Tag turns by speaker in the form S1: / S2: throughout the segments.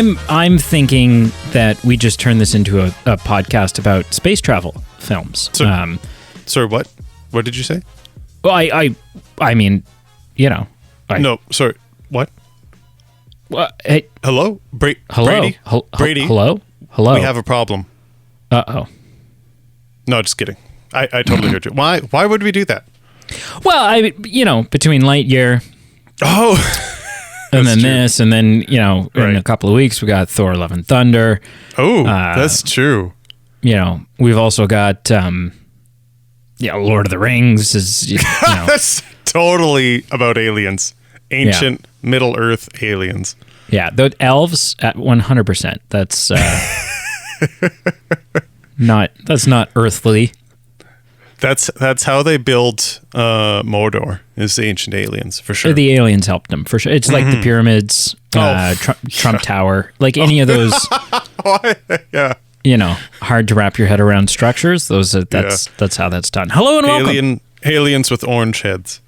S1: I'm thinking that we just turn this into a podcast about space travel films.
S2: Sorry, what? What did you say?
S1: Well, I mean,
S2: no, sorry, what?
S1: Hey,
S2: Hello,
S1: hello,
S2: Brady. Brady,
S1: hello.
S2: we have a problem.
S1: Uh-oh.
S2: No, just kidding. I totally heard you. Why would we do that?
S1: Well, between Lightyear.
S2: Oh.
S1: And then this, and then, in a couple of weeks, we got Thor: Love and Thunder.
S2: Oh, that's true.
S1: We've also got, Lord of the Rings is,
S2: That's totally about aliens. Ancient Middle Earth aliens.
S1: Yeah, the elves at 100%. That's not earthly.
S2: That's how they build Mordor, is the ancient aliens, for sure.
S1: The aliens helped them, for sure. It's like the pyramids, Trump Tower, like any of those,
S2: yeah.
S1: Hard to wrap your head around structures. That's how that's done. Hello and welcome.
S2: Aliens with orange heads.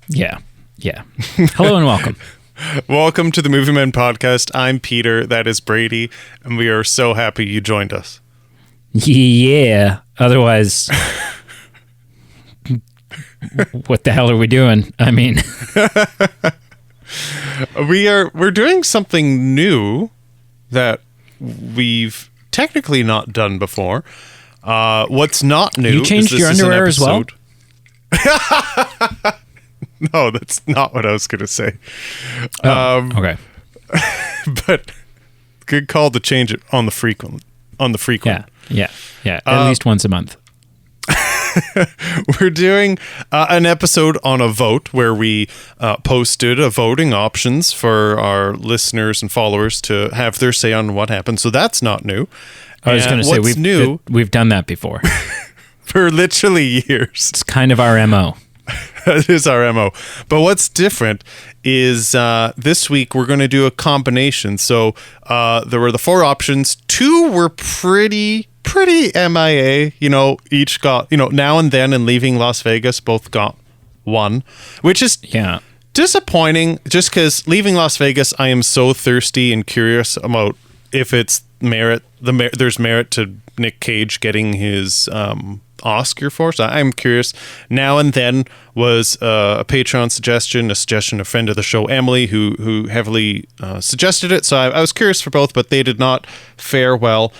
S1: Yeah. Hello and welcome.
S2: Welcome to the Movie Men Podcast. I'm Peter, that is Brady, and we are so happy you joined us.
S1: Yeah. Otherwise, what the hell are we doing? I mean,
S2: we're doing something new that we've technically not done before. What's not new?
S1: You changed your underwear as well?
S2: No, that's not what I was going to say.
S1: Okay.
S2: But good call to change it on the frequent.
S1: Yeah. At least once a month.
S2: We're doing an episode on a vote where we posted a voting options for our listeners and followers to have their say on what happened. So that's not new.
S1: I was going to say we've done that before
S2: for literally years.
S1: It's kind of our MO.
S2: It is our MO. But what's different is this week we're going to do a combination. So there were the 4 options. 2 were pretty MIA. Each got, Now and Then and Leaving Las Vegas both got 1, which is disappointing just because Leaving Las Vegas, I am so thirsty and curious about if it's there's merit to Nick Cage getting his Oscar for. So I'm curious. Now and Then was a Patreon suggestion, a suggestion of friend of the show, Emily, who heavily suggested it. So I was curious for both, but they did not fare well.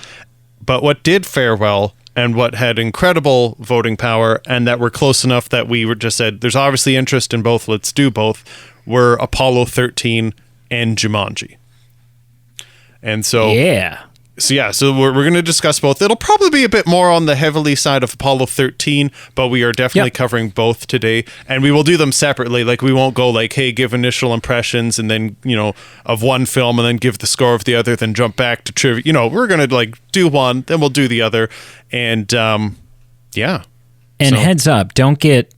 S2: But what did fare well, and what had incredible voting power, and that were close enough that we were just said, there's obviously interest in both, let's do both, were Apollo 13 and Jumanji. And so... So we're going to discuss both. It'll probably be a bit more on the heavily side of Apollo 13, but we are definitely covering both today, and we will do them separately. Like, we won't go like, hey, give initial impressions and then, of one film and then give the score of the other, then jump back to trivia. We're going to do one, then we'll do the other. And
S1: And heads up, don't get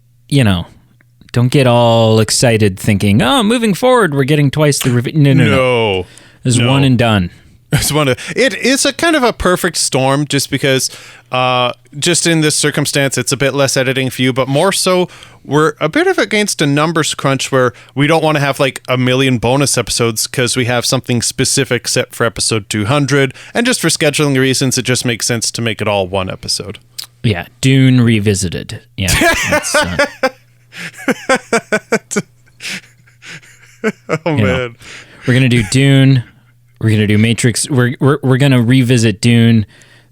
S1: all excited thinking, oh, moving forward, we're getting twice the review. No. This is one and done.
S2: It is a kind of a perfect storm just because just in this circumstance it's a bit less editing for you, but more so we're a bit of against a numbers crunch where we don't want to have like a million bonus episodes because we have something specific set for episode 200, and just for scheduling reasons it just makes sense to make it all one episode.
S1: Yeah, Dune Revisited. Yeah.
S2: Man.
S1: We're going to do Dune. We're going to do Matrix. We're going to revisit Dune,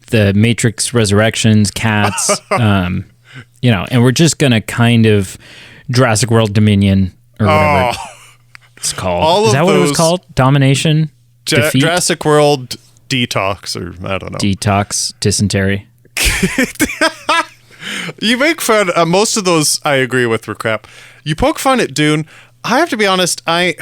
S1: the Matrix Resurrections, Cats, and we're just going to kind of Jurassic World Dominion or whatever it's called. Is that what it was called? Domination? Defeat?
S2: Jurassic World Detox, or I don't know.
S1: Detox, Dysentery.
S2: You make fun. Most of those I agree with were crap. You poke fun at Dune. I have to be honest, I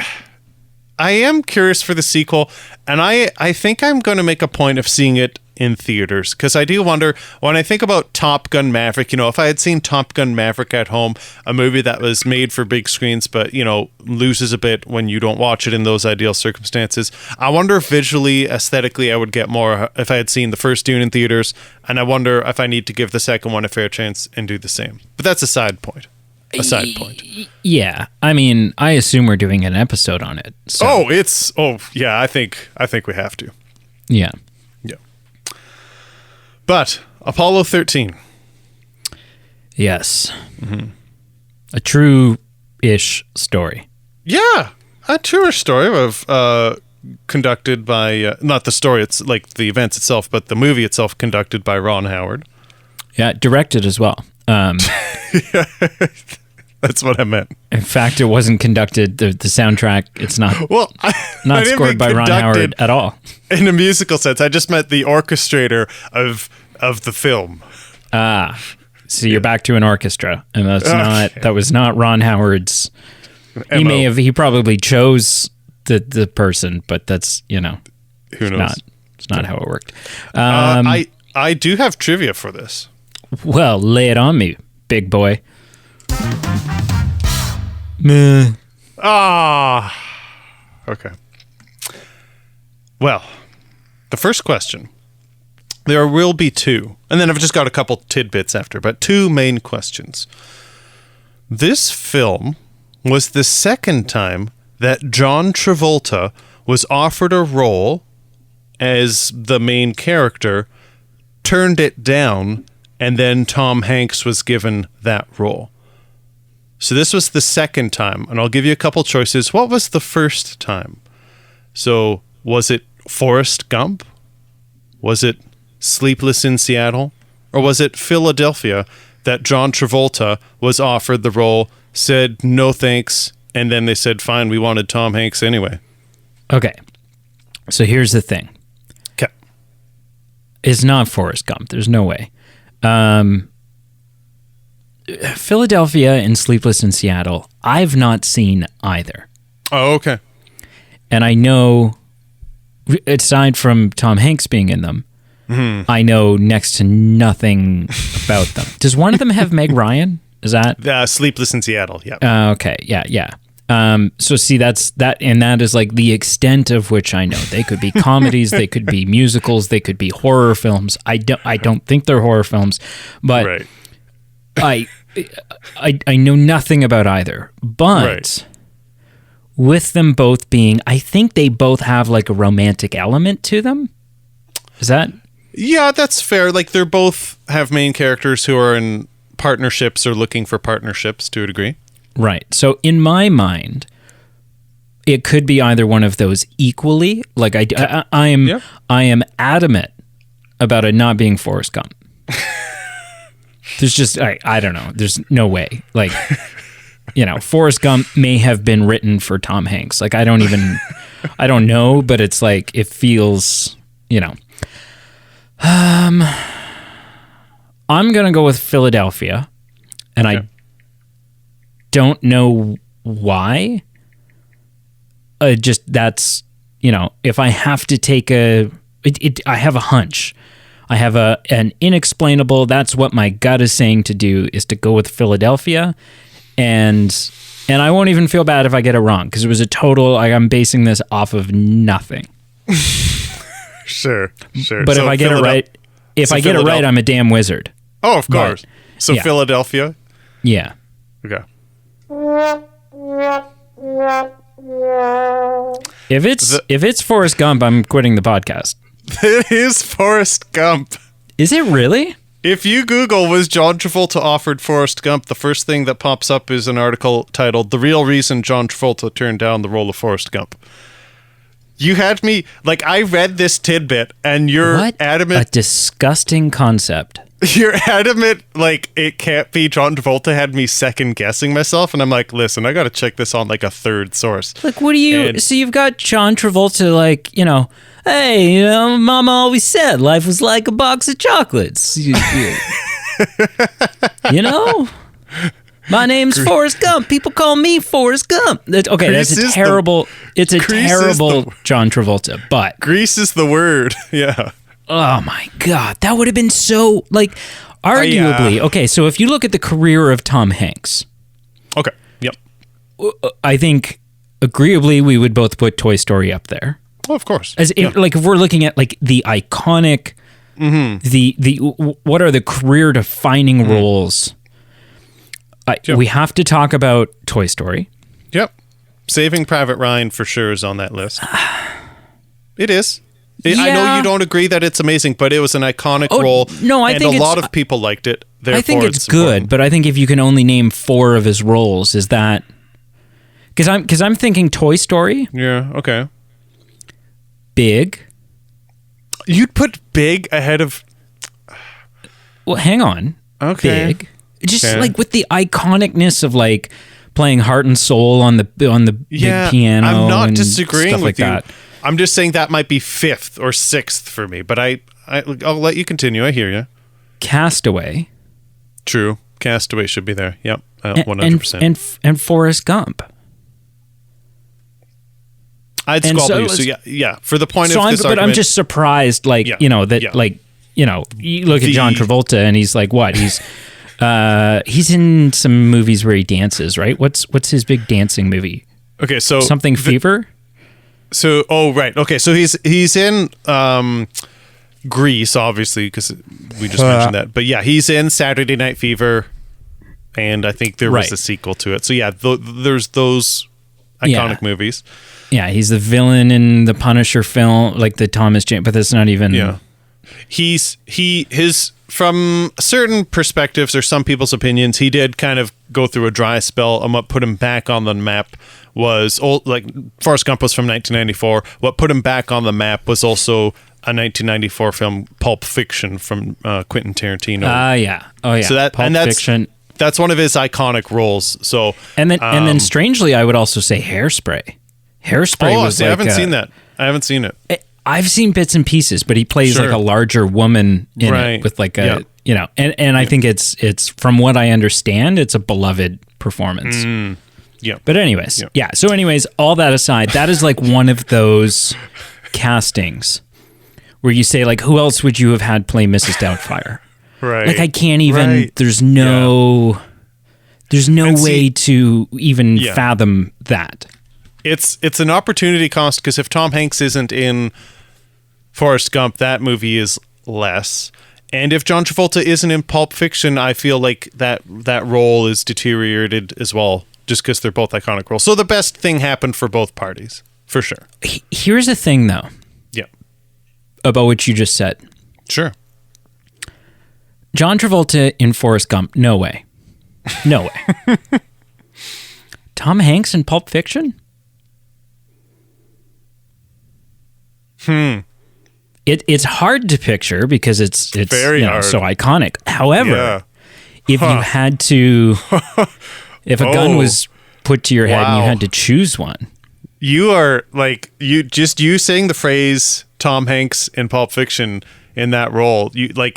S2: am curious for the sequel, and I think I'm going to make a point of seeing it in theaters, because I do wonder, when I think about Top Gun Maverick, if I had seen Top Gun Maverick at home, a movie that was made for big screens, but, loses a bit when you don't watch it in those ideal circumstances. I wonder if visually, aesthetically, I would get more if I had seen the first Dune in theaters, and I wonder if I need to give the second one a fair chance and do the same. But that's a side point. a side point.
S1: Yeah, I mean, I assume we're doing an episode on it. So.
S2: Yeah, I think we have to.
S1: Yeah.
S2: Yeah. But Apollo 13.
S1: Yes. Mm-hmm. A true-ish story.
S2: Yeah, a true story of conducted by not the story, it's like the events itself, but the movie itself conducted by Ron Howard.
S1: Yeah, directed as well.
S2: That's what I meant.
S1: In fact, it wasn't conducted. The soundtrack, it's not.
S2: Well,
S1: not scored by Ron Howard at all.
S2: In a musical sense, I just meant the orchestrator of the film.
S1: Ah, so you're back to an orchestra, and that was not Ron Howard's. He probably chose the person, but that's
S2: who knows?
S1: It's not how it worked.
S2: I do have trivia for this.
S1: Well, lay it on me, big boy. Meh.
S2: Okay. Well, the first question. There will be two, and then I've just got a couple tidbits after, but two main questions. This film was the second time that John Travolta was offered a role as the main character, turned it down, and then Tom Hanks was given that role. So this was the second time, and I'll give you a couple choices. What was the first time? So was it Forrest Gump? Was it Sleepless in Seattle? Or was it Philadelphia that John Travolta was offered the role, said no thanks, and then they said, fine, we wanted Tom Hanks anyway?
S1: Okay. So here's the thing.
S2: Okay.
S1: It's not Forrest Gump. There's no way. Philadelphia and Sleepless in Seattle, I've not seen either.
S2: Oh, okay.
S1: And I know, aside from Tom Hanks being in them, I know next to nothing about them. Does one of them have Meg Ryan? Is that?
S2: Sleepless in Seattle, yeah.
S1: Okay, yeah. So see, that is like the extent of which I know. They could be comedies, they could be musicals, they could be horror films. I don't think they're horror films, but
S2: right.
S1: I know nothing about either. But with them both being, I think they both have like a romantic element to them. Is that?
S2: Yeah, that's fair. Like they're both have main characters who are in partnerships or looking for partnerships to a degree.
S1: Right. So in my mind, it could be either one of those equally. Like I am adamant about it not being Forrest Gump. There's just I don't know. There's no way. Like, Forrest Gump may have been written for Tom Hanks. Like I don't know, but it's like it feels, I'm gonna go with Philadelphia, and I don't know why. Just that's if I have to take I have a hunch. I have an inexplainable. That's what my gut is saying to do, is to go with Philadelphia, and I won't even feel bad if I get it wrong, because it was a total. I'm basing this off of nothing.
S2: Sure.
S1: But if I get it right, I'm a damn wizard.
S2: Oh, of course. But, so Philadelphia.
S1: Yeah.
S2: Okay.
S1: If it's Forrest Gump, I'm quitting the podcast.
S2: It is Forrest Gump.
S1: Is it really?
S2: If you Google was John Travolta offered Forrest Gump, the first thing that pops up is an article titled "The Real Reason John Travolta Turned Down the Role of Forrest Gump." You had me, like, I read this tidbit, and you're adamant.
S1: A disgusting concept.
S2: You're adamant, like, it can't be John Travolta, had me second guessing myself, and I'm like, listen, I gotta check this on, like, a third source.
S1: Like, what do you, so you've got John Travolta, like, hey, Mama always said life was like a box of chocolates. My name's Forrest Gump. People call me Forrest Gump. Okay, that's a terrible. It's a terrible John Travolta. But
S2: Grease is the word. Yeah.
S1: Oh my God, that would have been so arguably okay. So if you look at the career of Tom Hanks,
S2: okay, yep,
S1: I think agreeably we would both put Toy Story up there.
S2: Oh, of course.
S1: If we're looking at like the iconic, the what are the career defining roles? We have to talk about Toy Story.
S2: Yep. Saving Private Ryan for sure is on that list. It is. I know you don't agree that it's amazing, but it was an iconic role.
S1: No, I think
S2: a lot of people liked it.
S1: I think it's good,
S2: important.
S1: but I think if you can only name 4 of his roles, is that because I'm thinking Toy Story,
S2: Yeah. Okay.
S1: Big.
S2: You'd put Big ahead of.
S1: Well, hang on.
S2: Okay.
S1: Big. Just
S2: Okay.
S1: like with the iconicness of like playing Heart and Soul on the big piano.
S2: I'm not
S1: and
S2: disagreeing
S1: stuff
S2: with
S1: like
S2: you.
S1: that.
S2: I'm just saying that might be 5th or 6th for me. But I'll let you continue. I hear you.
S1: Castaway.
S2: True. Castaway should be there. Yep. 100%.
S1: And Forrest Gump.
S2: I'd
S1: and
S2: squabble
S1: so
S2: you. So yeah. For the point
S1: So
S2: of
S1: I'm,
S2: this
S1: but
S2: argument,
S1: I'm just surprised, like,
S2: Yeah.
S1: you know, that,
S2: Yeah.
S1: like, you know, you look at John Travolta and he's like, what? He's in some movies where he dances, right? What's his big dancing movie?
S2: okay. So
S1: Something Fever?
S2: So right. Okay. So he's in Grease, obviously, because we just mentioned that. But yeah, he's in Saturday Night Fever, and I think there was
S1: Right.
S2: a sequel to it. So yeah, there's those iconic movies.
S1: Yeah, he's the villain in the Punisher film, like the Thomas Jane, but that's not even...
S2: Yeah. His from certain perspectives or some people's opinions, he did kind of go through a dry spell, and what put him back on the map was Forrest Gump was from 1994. What put him back on the map was also a 1994 film, Pulp Fiction, from Quentin Tarantino.
S1: yeah. Oh yeah.
S2: So
S1: Pulp Fiction.
S2: That's one of his iconic roles. So
S1: And then strangely, I would also say Hairspray. Hairspray was
S2: see,
S1: like
S2: I haven't seen that. I haven't seen it.
S1: I've seen bits and pieces, but he plays
S2: Sure.
S1: like a larger woman in
S2: Right.
S1: it with like a,
S2: Yeah.
S1: you know, and I think it's from what I understand, it's a beloved performance.
S2: Yeah.
S1: But anyways,
S2: Yeah.
S1: yeah. So anyways, all that aside, that is like one of those castings where you say like, who else would you have had play Mrs. Doubtfire?
S2: Right.
S1: Like I can't even.
S2: Right.
S1: There's no
S2: And
S1: way
S2: see-
S1: to even
S2: Yeah.
S1: fathom that.
S2: It's an opportunity cost, because if Tom Hanks isn't in Forrest Gump, that movie is less. And if John Travolta isn't in Pulp Fiction, I feel like that role is deteriorated as well, just because they're both iconic roles. So the best thing happened for both parties, for sure.
S1: Here's the thing, though,
S2: Yeah.
S1: about what you just said.
S2: Sure.
S1: John Travolta in Forrest Gump, no way. No way. Tom Hanks in Pulp Fiction? It's hard to picture because it's
S2: Very hard.
S1: so iconic. However,
S2: Yeah.
S1: if you had to, if a gun
S2: Oh.
S1: was put to your head and you
S2: Wow.
S1: had to choose one,
S2: You are like you saying the phrase Tom Hanks in Pulp Fiction in that role.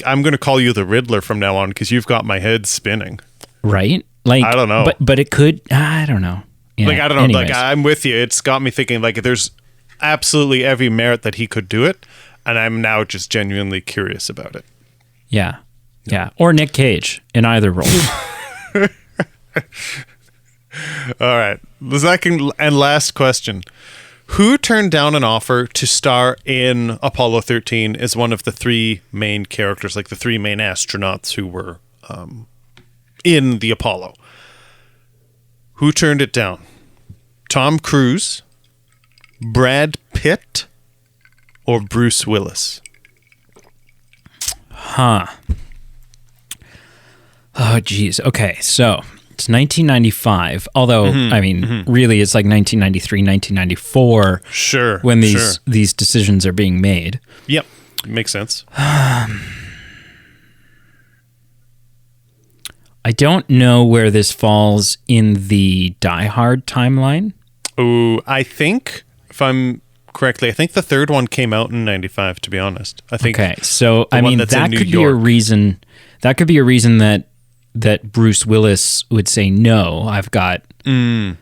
S2: I'm going to call you the Riddler from now on, because you've got my head spinning.
S1: right? Like
S2: I don't know.
S1: but it could. I don't know. Yeah,
S2: I don't know.
S1: anyways.
S2: I'm with you. It's got me thinking. Like, there's absolutely every merit that he could do it, and I'm now just genuinely curious about it.
S1: Yeah. Or Nick Cage in either role.
S2: All right. The second and last question: who turned down an offer to star in Apollo 13 as one of the 3 main characters, like the 3 main astronauts who were in the Apollo? Who turned it down? Tom Cruise, Brad Pitt, or Bruce Willis?
S1: Huh. Oh, geez. Okay, so it's 1995. Although, I mean, really, it's like 1993, 1994
S2: Sure.
S1: when
S2: sure.
S1: these decisions are being made.
S2: Yep. Makes sense.
S1: I don't know where this falls in the Die Hard timeline.
S2: Ooh, I think, if I'm correctly, I think the third one came out in 95, to be honest. I think.
S1: Okay, so I
S2: one
S1: mean
S2: that's in
S1: that
S2: New
S1: could be a
S2: York.
S1: reason. That could be a reason that Bruce Willis would say no. I've got, you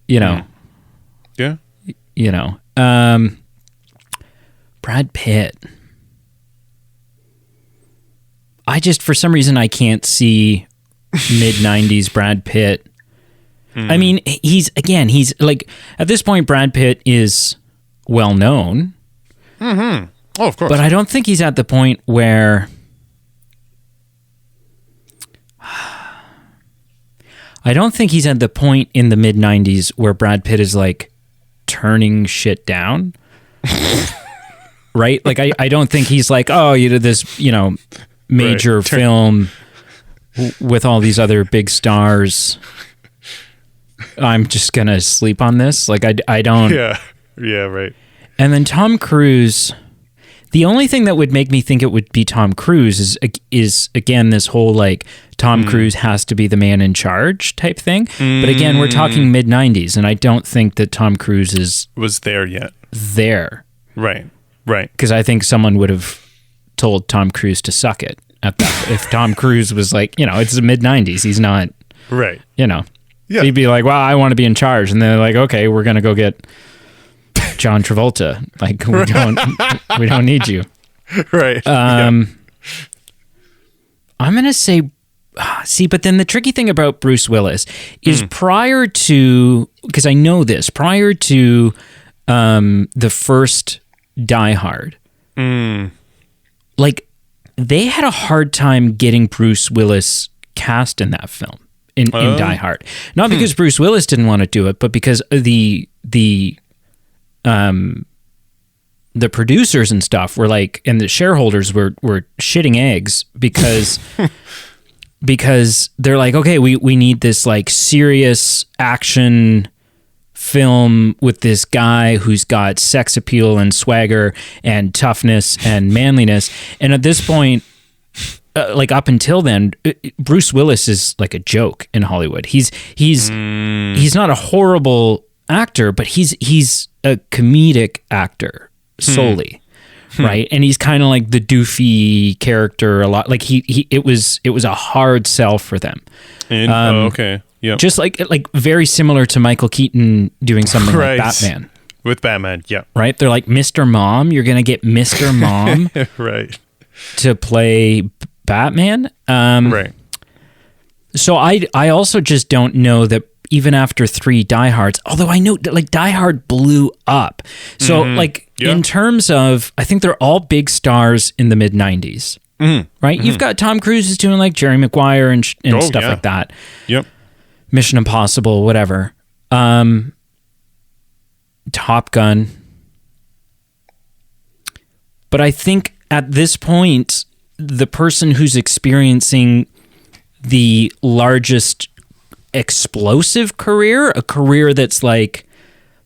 S1: know,
S2: Yeah.
S1: Brad Pitt. I just, for some reason, I can't see mid 90s Brad Pitt. I mean, he's like, at this point, Brad Pitt is well known.
S2: Oh, of course.
S1: But I don't think he's at the point where I don't think he's at the point in the mid 90s where Brad Pitt is like turning shit down. Right? Like, I don't think he's like, oh, you did this, major film with all these other big stars. I'm just going to sleep on this. Like, I don't.
S2: Yeah, right.
S1: And then Tom Cruise, the only thing that would make me think it would be Tom Cruise is again, this whole like Tom Cruise has to be the man in charge type thing. But again, we're talking mid 90s, and I don't think that Tom Cruise
S2: was there yet.
S1: There.
S2: Right.
S1: Because I think someone would have told Tom Cruise to suck it at that. If Tom Cruise was like, it's the mid 90s, he's not,
S2: right.
S1: Yeah.
S2: He'd
S1: be like, well, I want to be in charge. And they're like, okay, we're going to go get John Travolta. Like, we don't need you.
S2: Right.
S1: I'm going to say, but then the tricky thing about Bruce Willis is prior to, because I know this, prior to the first Die Hard, like, they had a hard time getting Bruce Willis cast in that film, in Die Hard. Not because Bruce Willis didn't want to do it, but because the producers and stuff were like, and the shareholders were shitting eggs because because they're like, okay, we need this like serious action film with this guy who's got sex appeal and swagger and toughness and manliness. And at this point, like up until then, Bruce Willis is like a joke in Hollywood. He's not a horrible actor, but he's a comedic actor solely, right? And he's kind of like the doofy character a lot. Like it was a hard sell for them.
S2: Okay, yeah,
S1: just like very similar to Michael Keaton doing something like Batman.
S2: With Batman, yeah,
S1: right. They're like, Mr. Mom, you're gonna get Mr. Mom,
S2: right,
S1: to play Batman.
S2: Right.
S1: So I also just don't know that even after 3 Die Hards, although I know that like Die Hard blew up. So in terms of, I think they're all big stars in the mid 90s, right? You've got Tom Cruise is doing like Jerry Maguire and stuff like that.
S2: Yep.
S1: Mission Impossible, whatever. Top Gun. But I think at this point, the person who's experiencing the largest explosive career, a career that's like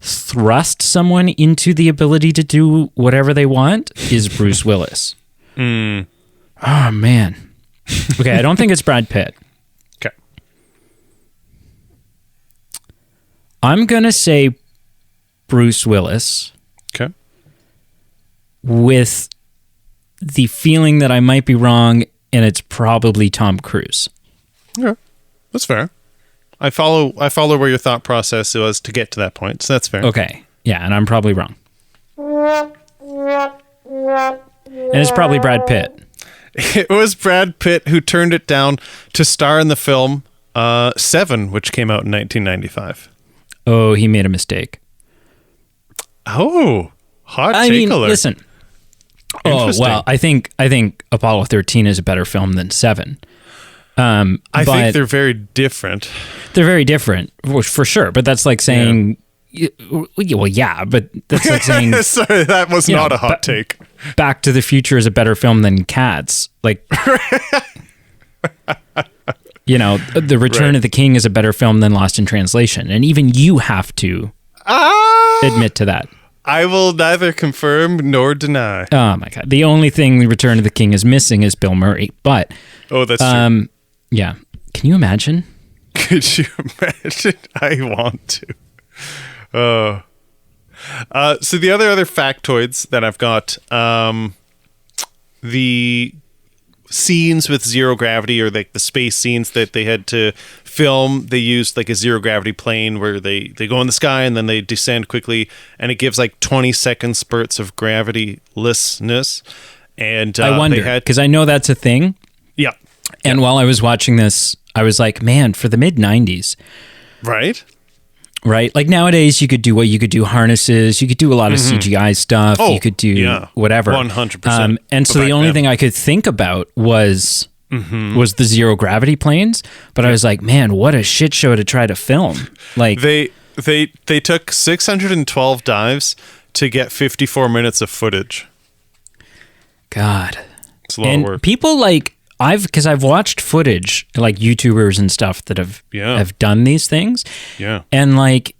S1: thrust someone into the ability to do whatever they want, is Bruce Willis. Oh, man. Okay, I don't think it's Brad Pitt.
S2: Okay.
S1: I'm going to say Bruce Willis.
S2: Okay.
S1: With the feeling that I might be wrong, and it's probably Tom Cruise.
S2: Yeah, that's fair. I follow where your thought process was to get to that point, so that's fair.
S1: Okay. Yeah, and I'm probably wrong. And it's probably Brad Pitt.
S2: It was Brad Pitt who turned it down to star in the film Seven, which came out in 1995.
S1: Oh, he made a mistake.
S2: Oh, hot take
S1: I mean,
S2: alert.
S1: Listen. Oh, well, I think Apollo 13 is a better film than Seven.
S2: I think they're very different.
S1: They're very different, for sure. But that's like saying, well, yeah, but that's like saying,
S2: sorry, that was not a hot take.
S1: Back to the Future is a better film than Cats. Like, The Return of the King is a better film than Lost in Translation, and even you have to admit to that.
S2: I will neither confirm nor deny.
S1: Oh my God! The only thing Return of the King is missing is Bill Murray. But
S2: that's true.
S1: Yeah. Can you imagine?
S2: Could you imagine? I want to. So the other factoids that I've got, the scenes with zero gravity, or like the space scenes that they had to film, they used like a zero gravity plane where they go in the sky and then they descend quickly, and it gives like 20-second spurts of gravitylessness. And
S1: I wonder, because I know that's a thing.
S2: Yeah.
S1: And while I was watching this, I was like, man, for the mid 90s.
S2: Right?
S1: Like nowadays, you could do harnesses, you could do a lot of CGI stuff, you could do whatever.
S2: 100%.
S1: And so the only thing I could think about was was the zero gravity planes. But I was like, man, what a shit show to try to film. Like
S2: They took 612 dives to get 54 minutes of footage.
S1: God.
S2: It's a lot of work.
S1: People like because I've watched footage like YouTubers and stuff that have done these things.
S2: Yeah.
S1: And like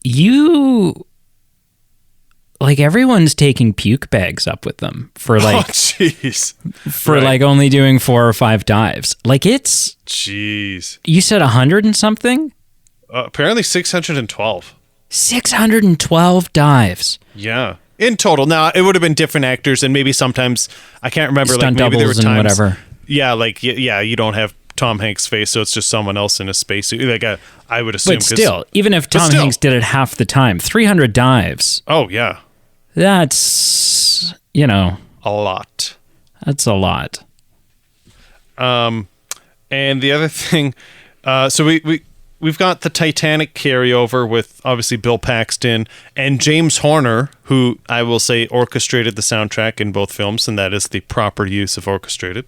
S1: everyone's taking puke bags up with them for like like only doing 4 or 5 dives. Like it's
S2: jeez.
S1: You said 100 and something?
S2: Apparently 612.
S1: 612 dives.
S2: Yeah. In total. Now, it would have been different actors, and maybe sometimes, I can't remember,
S1: Stunt
S2: like maybe there were
S1: doubles and
S2: times,
S1: whatever.
S2: Yeah, like, yeah, you don't have Tom Hanks' face, so it's just someone else in a spacesuit. Like, I would assume.
S1: But still, even if Tom Hanks did it half the time, 300 dives.
S2: Oh, yeah.
S1: That's,
S2: a lot.
S1: That's a lot.
S2: And the other thing, so we've got the Titanic carryover with obviously Bill Paxton and James Horner, who I will say orchestrated the soundtrack in both films, and that is the proper use of orchestrated.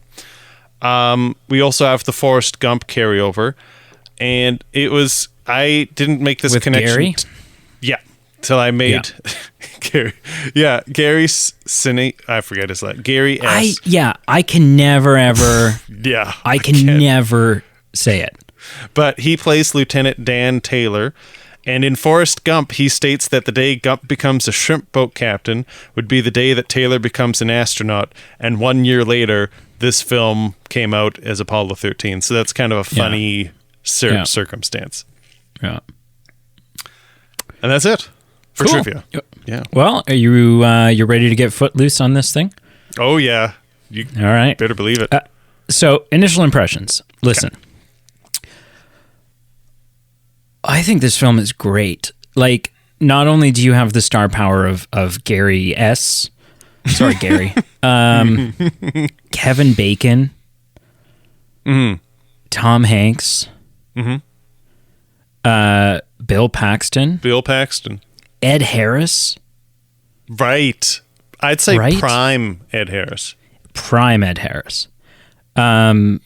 S2: We also have the Forrest Gump carryover, and I didn't make this
S1: with
S2: connection.
S1: Gary?
S2: Yeah, till I made Gary. Yeah, Gary Cine. I forget his last. Gary S.
S1: I can never ever.
S2: Yeah,
S1: I can never say it.
S2: But he plays Lieutenant Dan Taylor, and in Forrest Gump, he states that the day Gump becomes a shrimp boat captain would be the day that Taylor becomes an astronaut, and 1 year later, this film came out as Apollo 13. So that's kind of a funny circumstance.
S1: Yeah.
S2: And that's it for
S1: Cool.
S2: trivia. Yeah.
S1: Well, are you ready to get footloose on this thing?
S2: Oh, yeah. You
S1: All right.
S2: better believe it.
S1: So, initial impressions. Listen. Okay. I think this film is great. Like, not only do you have the star power of Gary S. Sorry, Gary. Kevin Bacon. Tom Hanks. Bill Paxton. Ed Harris.
S2: Right. I'd say prime Ed Harris.
S1: Prime Ed Harris. Because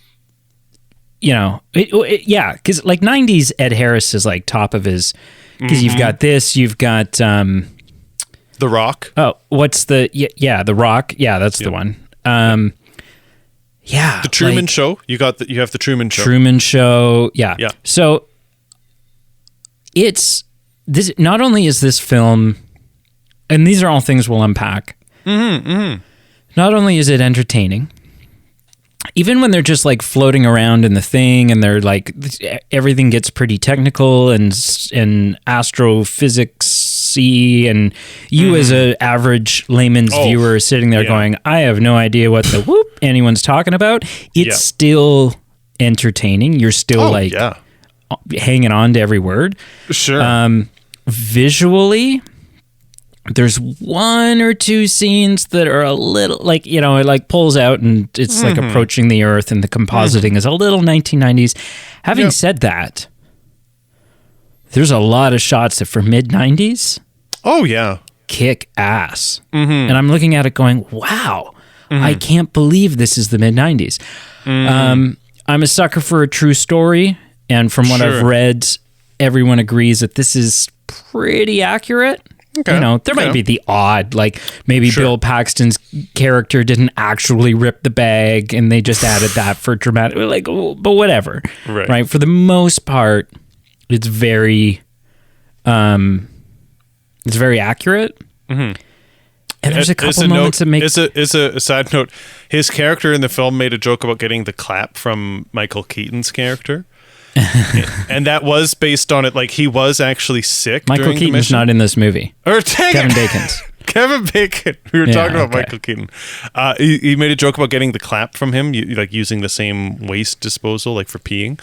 S1: like 90s Ed Harris is like top of his, because you've got you've got The
S2: Rock.
S1: Oh, what's The Rock. Yeah, that's the one. The
S2: Truman Show. You have the Truman Show.
S1: Truman Show. Yeah. So it's this. Not only is this film, and these are all things we'll unpack. Not only is it entertaining, even when they're just like floating around in the thing and they're like, everything gets pretty technical and astrophysics-y, and you as a average layman's viewer is sitting there going, I have no idea what the whoop anyone's talking about. It's still entertaining. You're still hanging on to every word.
S2: Sure.
S1: Visually, there's 1 or 2 scenes that are a little like, it like pulls out and it's like approaching the earth, and the compositing is a little 1990s. Having said that, there's a lot of shots that for mid 90s.
S2: Oh yeah.
S1: Kick ass. And I'm looking at it going, wow, I can't believe this is the mid 90s. I'm a sucker for a true story. And from what I've read, everyone agrees that this is pretty accurate. Okay. There might be the odd, like maybe Bill Paxton's character didn't actually rip the bag and they just added that for dramatic, like, but whatever. Right. For the most part, it's very accurate. And there's a couple moments that make...
S2: Is a side note, his character in the film made a joke about getting the clap from Michael Keaton's character. And that was based on it, like he was actually sick.
S1: Michael Keaton's not in this movie. Kevin Bacon's.
S2: Kevin Bacon. We were talking about Michael Keaton. He made a joke about getting the clap from him, like using the same waste disposal, like for peeing.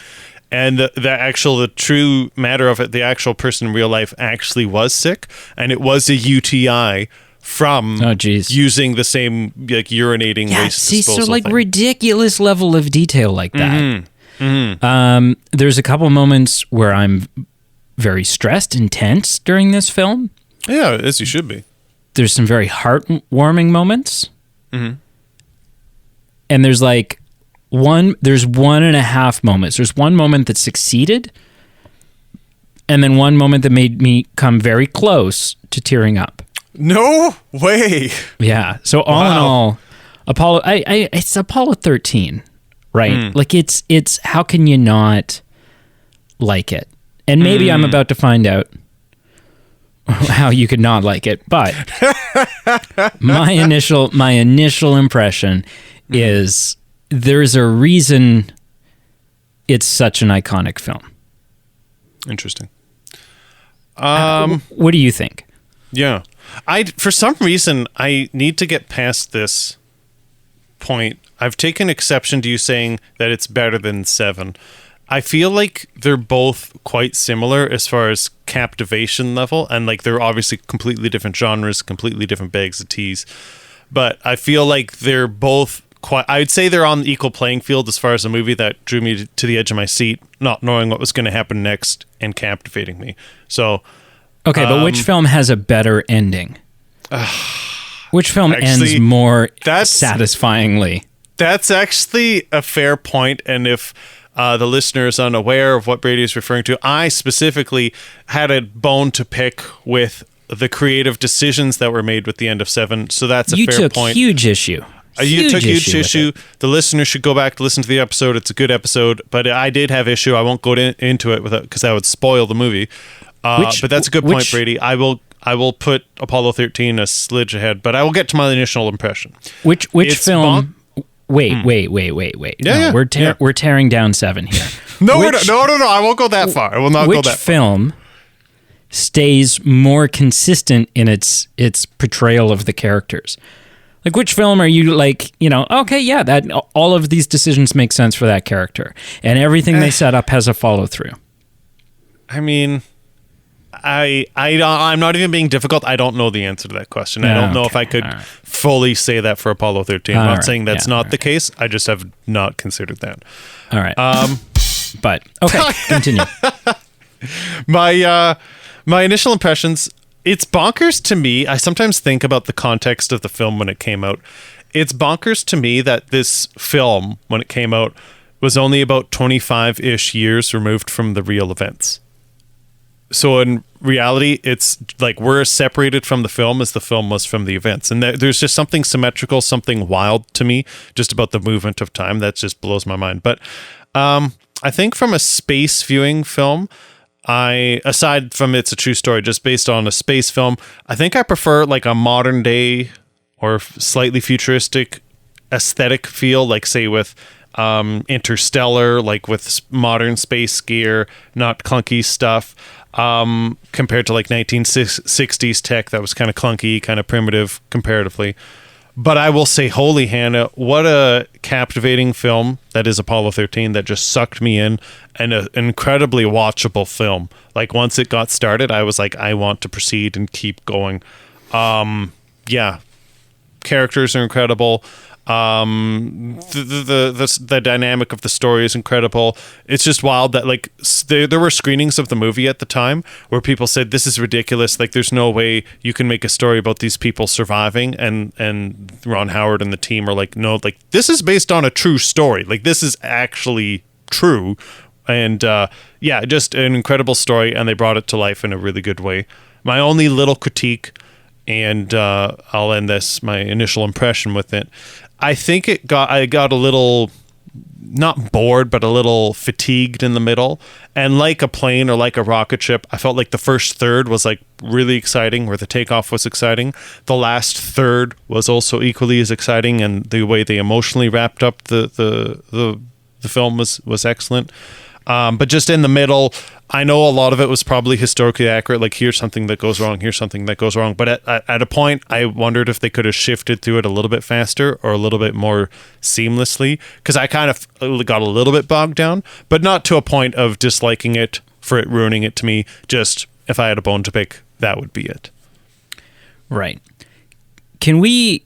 S2: And the true matter of it, the actual person in real life actually was sick, and it was a UTI from using the same like urinating waste disposal. So like
S1: thing. Ridiculous level of detail like that. There's a couple moments where I'm very stressed and tense during this film.
S2: Yeah, as you should be.
S1: There's some very heartwarming moments. And there's like there's 1.5 moments. There's one moment that succeeded, and then one moment that made me come very close to tearing up.
S2: No way.
S1: Yeah. So all in all, Apollo, it's Apollo 13, right? Like it's how can you not like it? And maybe I'm about to find out how you could not like it, but my initial impression is there's a reason it's such an iconic film.
S2: Interesting.
S1: What do you think?
S2: Yeah. For some reason, I need to get past this point. I've taken exception to you saying that it's better than 7. I feel like they're both quite similar as far as captivation level, and like they're obviously completely different genres, completely different bags of teas. But I feel like they're both quite. I'd say they're on the equal playing field as far as a movie that drew me to the edge of my seat, not knowing what was going to happen next, and captivating me. So,
S1: okay, but which film has a better ending? Which film ends more satisfyingly?
S2: That's actually a fair point, and if the listener is unaware of what Brady is referring to, I specifically had a bone to pick with the creative decisions that were made with the end of 7. So that's a fair point.
S1: You took huge issue.
S2: You took huge issue. The listener should go back to listen to the episode. It's a good episode, but I did have issue. I won't go into it because that would spoil the movie. But that's a good point, Brady. I will put Apollo 13 a smidge ahead, but I will get to my initial impression.
S1: Which film? Wait.
S2: Yeah,
S1: we're tearing down 7 here.
S2: No, I won't go that far. I will not go that far.
S1: Which film stays more consistent in its portrayal of the characters? Like, which film are you like, okay, yeah, that all of these decisions make sense for that character, and everything they set up has a follow through?
S2: I mean, I'm not even being difficult. I don't know the answer to that question. I don't know if I could fully say that for Apollo 13. I'm not saying that's not the case. I just have not considered that.
S1: All right. But okay, continue.
S2: My initial impressions, it's bonkers to me. I sometimes think about the context of the film when it came out. It's bonkers to me that this film, when it came out, was only about 25-ish years removed from the real events. So in reality, it's like we're as separated from the film as the film was from the events. And there's just something symmetrical, something wild to me just about the movement of time. That just blows my mind. But I think from a space viewing film, aside from it's a true story, just based on a space film, I think I prefer like a modern day or slightly futuristic aesthetic feel, like say with Interstellar, like with modern space gear, not clunky stuff. Compared to like 1960s tech that was kind of clunky, kind of primitive comparatively. But I will say, holy Hannah, what a captivating film that is Apollo 13 that just sucked me in, and an incredibly watchable film. Like once it got started, I was like, I want to proceed and keep going. Yeah, characters are incredible. The dynamic of the story is incredible. It's just wild that like there were screenings of the movie at the time where people said this is ridiculous, like there's no way you can make a story about these people surviving, and Ron Howard and the team are like, no, like this is based on a true story, like this is actually true. And yeah, just an incredible story, and they brought it to life in a really good way. My only little critique, and I'll end my initial impression with it, I think I got a little, not bored, but a little fatigued in the middle. And like a plane or like a rocket ship, I felt like the first third was like really exciting, where the takeoff was exciting. The last third was also equally as exciting, and the way they emotionally wrapped up the film was excellent. But just in the middle, I know a lot of it was probably historically accurate. Like here's something that goes wrong, here's something that goes wrong. But at a point, I wondered if they could have shifted through it a little bit faster or a little bit more seamlessly. Because I kind of got a little bit bogged down, but not to a point of disliking it for it ruining it to me. Just if I had a bone to pick, that would be it.
S1: Right. Can we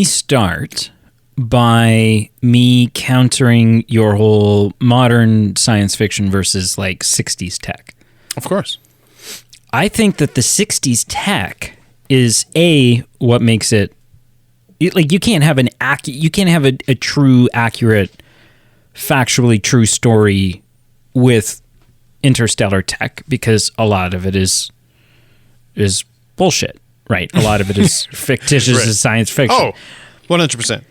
S1: start by me countering your whole modern science fiction versus like 60s tech?
S2: Of course.
S1: I think that the 60s tech is what makes it like you can't have a true, accurate, factually true story with interstellar tech, because a lot of it is bullshit, right? A lot of it is fictitious,
S2: Right.
S1: is science fiction.
S2: Oh, 100%.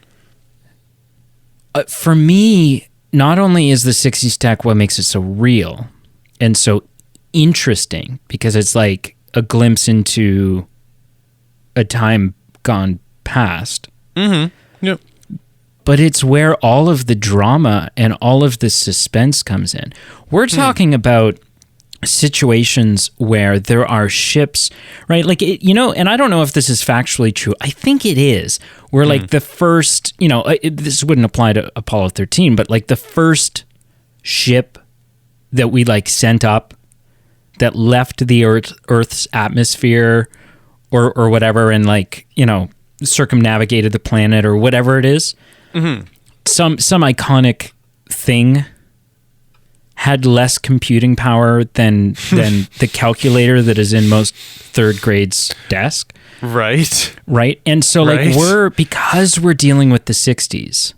S1: For me, not only is the 60s tech what makes it so real and so interesting, because it's like a glimpse into a time gone past,
S2: Yep.
S1: but it's where all of the drama and all of the suspense comes in. We're talking about situations where there are ships, right? Like, and I don't know if this is factually true. I think it is, where like the first, this wouldn't apply to Apollo 13, but like the first ship that we like sent up that left the Earth's atmosphere or whatever, and like, circumnavigated the planet or whatever it is. Some iconic thing had less computing power than the calculator that is in most third grade's desk.
S2: Right.
S1: Right. And so like because we're dealing with the 60s,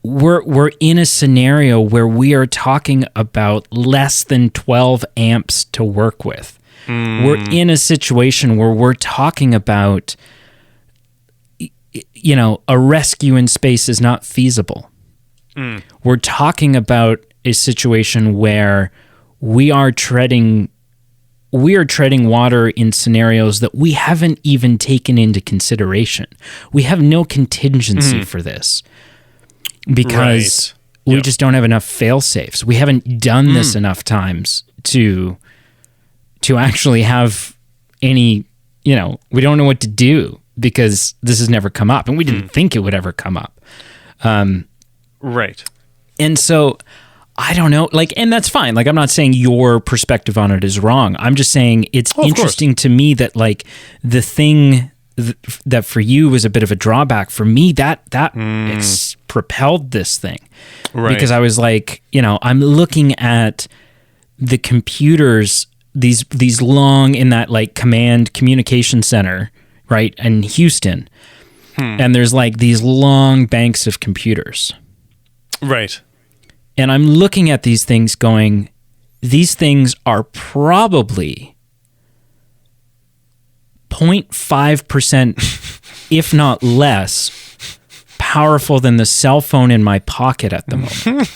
S1: we're in a scenario where we are talking about less than 12 amps to work with. We're in a situation where we're talking about, a rescue in space is not feasible. We're talking about a situation where we are treading water in scenarios that we haven't even taken into consideration. We have no contingency for this because we just don't have enough fail safes. We haven't done this enough times to actually have any, we don't know what to do because this has never come up, and we didn't think it would ever come up.
S2: Right.
S1: And so I don't know, like, and that's fine. Like, I'm not saying your perspective on it is wrong. I'm just saying it's interesting to me that like the thing that for you was a bit of a drawback, for me, that propelled this thing. Right. Because I was like, I'm looking at the computers, these long in that like command communication center, right, in Houston. And there's like these long banks of computers.
S2: Right.
S1: And I'm looking at these things going, these things are probably 0.5%, if not less, powerful than the cell phone in my pocket at the moment.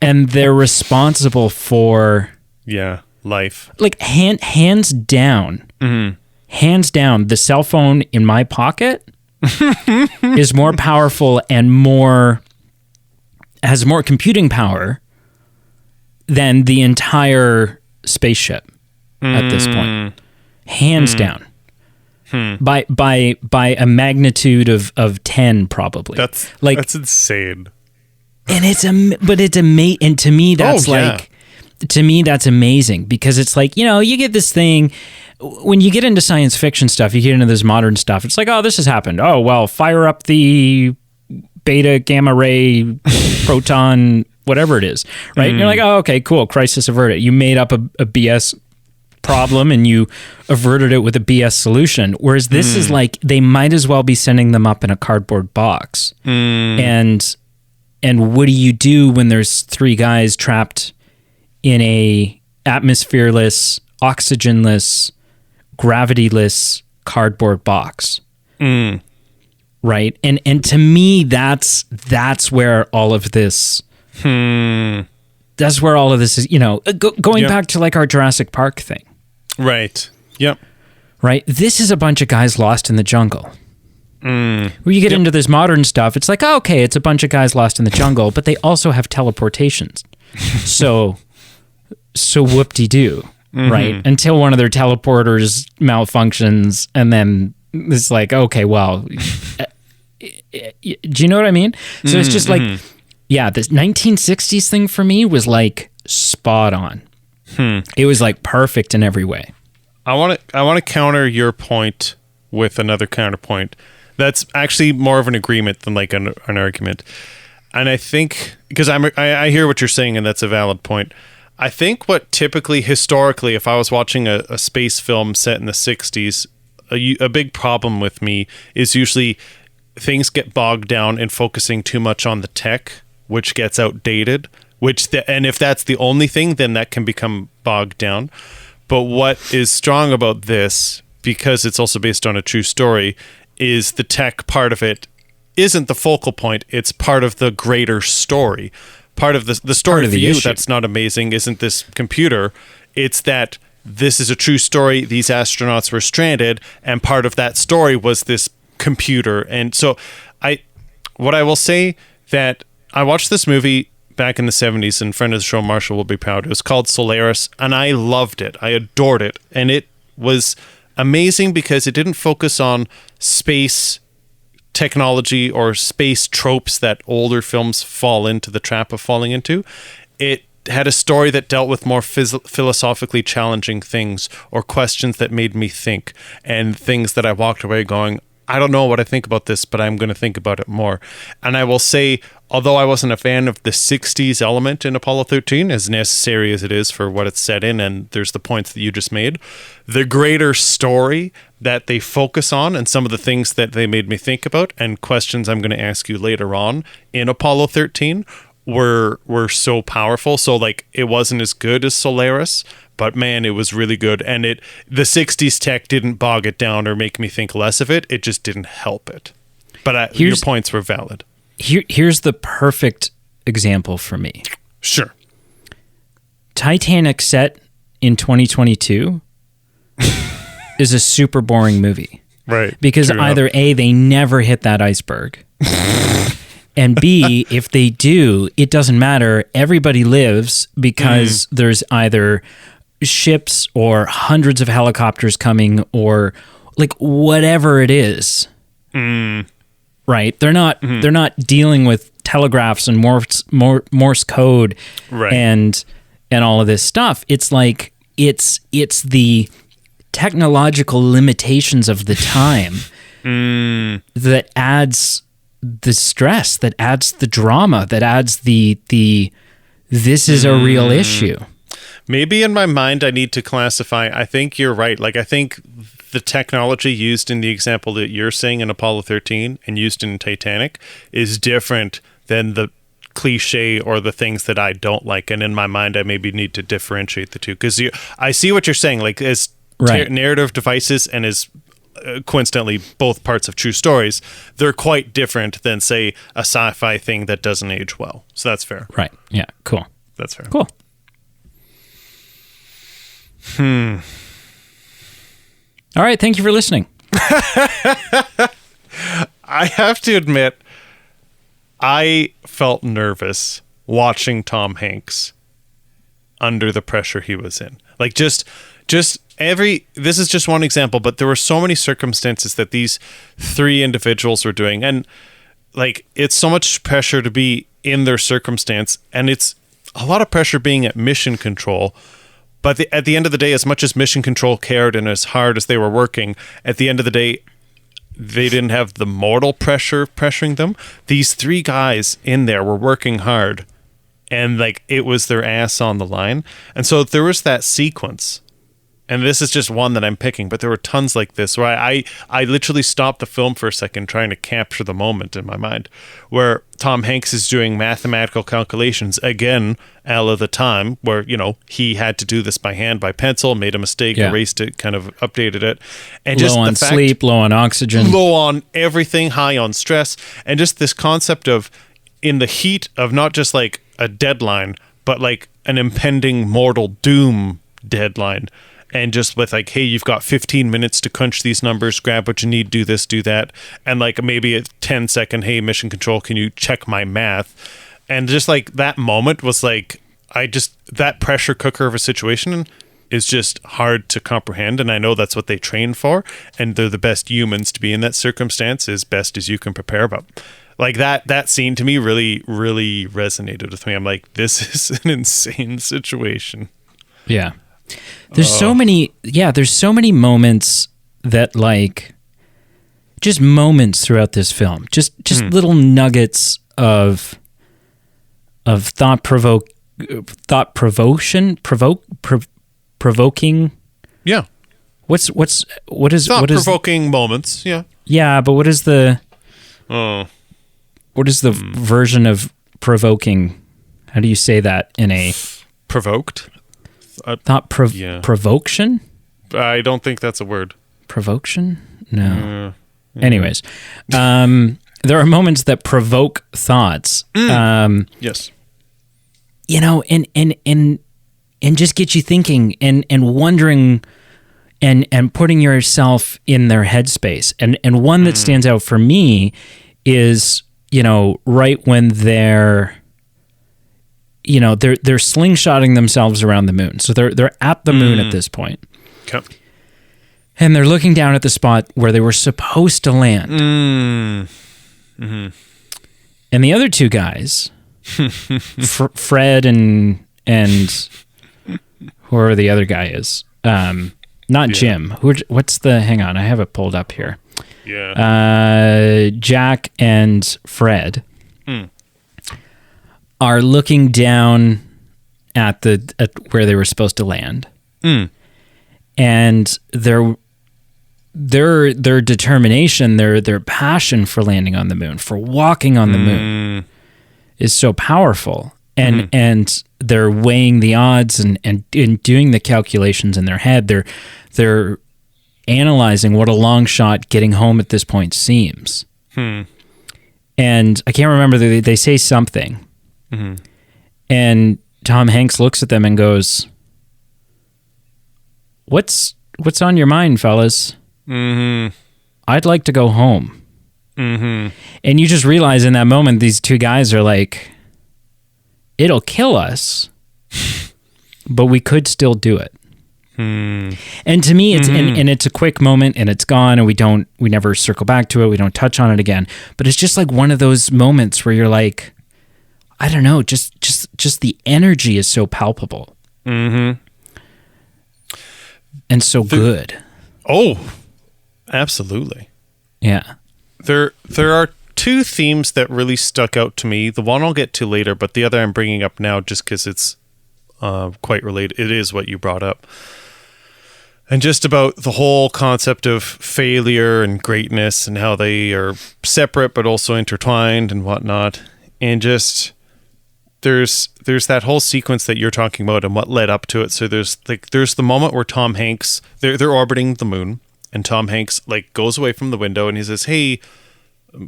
S1: And they're responsible for...
S2: life.
S1: Like, hands down, the cell phone in my pocket is more powerful and has more computing power than the entire spaceship at this point. Hands down. By a magnitude of 10 probably.
S2: That's insane.
S1: And and to me that's to me that's amazing, because it's like, you get this thing when you get into science fiction stuff, you get into this modern stuff. It's like, oh, this has happened. Oh, well, fire up the beta, gamma ray, proton, whatever it is, right? And you're like, oh, okay, cool, crisis averted. You made up a BS problem and you averted it with a BS solution. Whereas this is like, they might as well be sending them up in a cardboard box. And what do you do when there's 3 guys trapped in a atmosphereless, oxygenless, gravityless cardboard box? Right? And to me, that's where all of this that's where all of this is, going back to like our Jurassic Park thing.
S2: Right. Yep.
S1: Right? This is a bunch of guys lost in the jungle. When you get into this modern stuff, it's like, oh, okay, it's a bunch of guys lost in the jungle, but they also have teleportations. So whoop-de-doo, right? Until one of their teleporters malfunctions, and then it's like, okay, well, do you know what I mean? So it's just like, this 1960s thing for me was like spot on. It was like perfect in every way.
S2: I want to counter your point with another counterpoint. That's actually more of an agreement than like an argument. And I think, because I hear what you're saying, and that's a valid point. I think what typically, historically, if I was watching a space film set in the 60s, a big problem with me is usually things get bogged down in focusing too much on the tech, which gets outdated. And if that's the only thing, then that can become bogged down. But what is strong about this, because it's also based on a true story, is the tech part of it isn't the focal point. It's part of the greater story. Part of the story for you that's not amazing isn't this computer. It's that this is a true story. These astronauts were stranded, and part of that story was this computer. And so what I will say that I watched this movie back in the 70s, and friend of the show, Marshall, will be proud. It was called Solaris, and I loved it. I adored it. And it was amazing because it didn't focus on space technology or space tropes that older films fall into the trap of falling into. It had a story that dealt with more philosophically challenging things or questions that made me think, and things that I walked away going, I don't know what I think about this, but I'm going to think about it more. And I will say, although I wasn't a fan of the 60s element in Apollo 13, as necessary as it is for what it's set in, and there's the points that you just made, the greater story that they focus on and some of the things that they made me think about and questions I'm going to ask you later on in Apollo 13 were so powerful. So like, it wasn't as good as Solaris, but man, it was really good. And the 60s tech didn't bog it down or make me think less of it. It just didn't help it. But your points were valid.
S1: Here's the perfect example for me.
S2: Sure.
S1: Titanic set in 2022 is a super boring movie.
S2: Right.
S1: Because either A, they never hit that iceberg. And B, if they do, it doesn't matter. Everybody lives because there's either ships or hundreds of helicopters coming or like whatever it is. Right? They're not dealing with telegraphs and Morse code and all of this stuff. It's like it's the technological limitations of the time that adds the stress, that adds the drama, that adds the this is a real issue.
S2: Maybe in my mind I need to classify. I think you're right. Like, I think the technology used in the example that you're saying in Apollo 13 and used in Titanic is different than the cliche or the things that I don't like. And in my mind, I maybe need to differentiate the two, because I see what you're saying. Like, as narrative devices and as coincidentally both parts of true stories, they're quite different than, say, a sci-fi thing that doesn't age well. So that's fair.
S1: Right. Yeah. Cool.
S2: That's fair.
S1: Cool. All right. Thank you for listening.
S2: I have to admit, I felt nervous watching Tom Hanks under the pressure he was in. Like, this is just one example, but there were so many circumstances that these three individuals were doing. And like, it's so much pressure to be in their circumstance, and it's a lot of pressure being at mission control. But at the end of the day, as much as mission control cared and as hard as they were working, at the end of the day, they didn't have the mortal pressure pressuring them. These three guys in there were working hard, and like, it was their ass on the line. And so there was that sequence, and this is just one that I'm picking, but there were tons like this where I literally stopped the film for a second trying to capture the moment in my mind, where Tom Hanks is doing mathematical calculations, again, a la the time, where, you know, he had to do this by hand, by pencil, made a mistake, erased it, kind of updated it. And
S1: low on sleep, low on oxygen.
S2: Low on everything, high on stress. And just this concept of, in the heat of not just like a deadline, but like an impending mortal doom deadline. And just with like, hey, you've got 15 minutes to crunch these numbers, grab what you need, do this, do that. And like maybe a 10-second, hey, mission control, can you check my math? And just like that moment was like, that pressure cooker of a situation is just hard to comprehend. And I know that's what they train for. And they're the best humans to be in that circumstance, as best as you can prepare. But like that scene to me really, really resonated with me. I'm like, this is an insane situation.
S1: Yeah. There's so many moments that, like, just moments throughout this film, just little nuggets of provoking.
S2: Yeah.
S1: what is
S2: Thought-provoking moments, yeah.
S1: Yeah, but what is the version of provoking? How do you say that in a
S2: provoked?
S1: Provocation?
S2: I don't think that's a word.
S1: Provocation? No. Anyways, there are moments that provoke thoughts.
S2: Yes.
S1: You know, and just get you thinking and wondering and putting yourself in their headspace. And one that stands out for me is, you know, right when they're slingshotting themselves around the moon. So they're at the moon at this point.
S2: Okay.
S1: And they're looking down at the spot where they were supposed to land.
S2: Mm-hmm.
S1: And the other two guys, Fred and whoever the other guy is, not Jim. Hang on, I have it pulled up here.
S2: Yeah.
S1: Jack and Fred are looking down at where they were supposed to land. And their determination, their passion for landing on the moon, for walking on the moon, is so powerful. And they're weighing the odds and doing the calculations in their head. They're analyzing what a long shot getting home at this point seems. And I can't remember, they say something. And Tom Hanks looks at them and goes, What's on your mind, fellas? I'd like to go home. And you just realize in that moment, these two guys are like, it'll kill us, but we could still do it. And to me, it's and it's a quick moment, and it's gone, and we never circle back to it. We don't touch on it again. But it's just like one of those moments where you're like, I don't know, just the energy is so palpable. And so good.
S2: Oh, absolutely.
S1: Yeah.
S2: There are two themes that really stuck out to me. The one I'll get to later, but the other I'm bringing up now just because it's quite related. It is what you brought up. And just about the whole concept of failure and greatness and how they are separate but also intertwined and whatnot. And just there's that whole sequence that you're talking about and what led up to it. So there's the moment where Tom Hanks, they're orbiting the moon, and Tom Hanks like goes away from the window and he says, "Hey,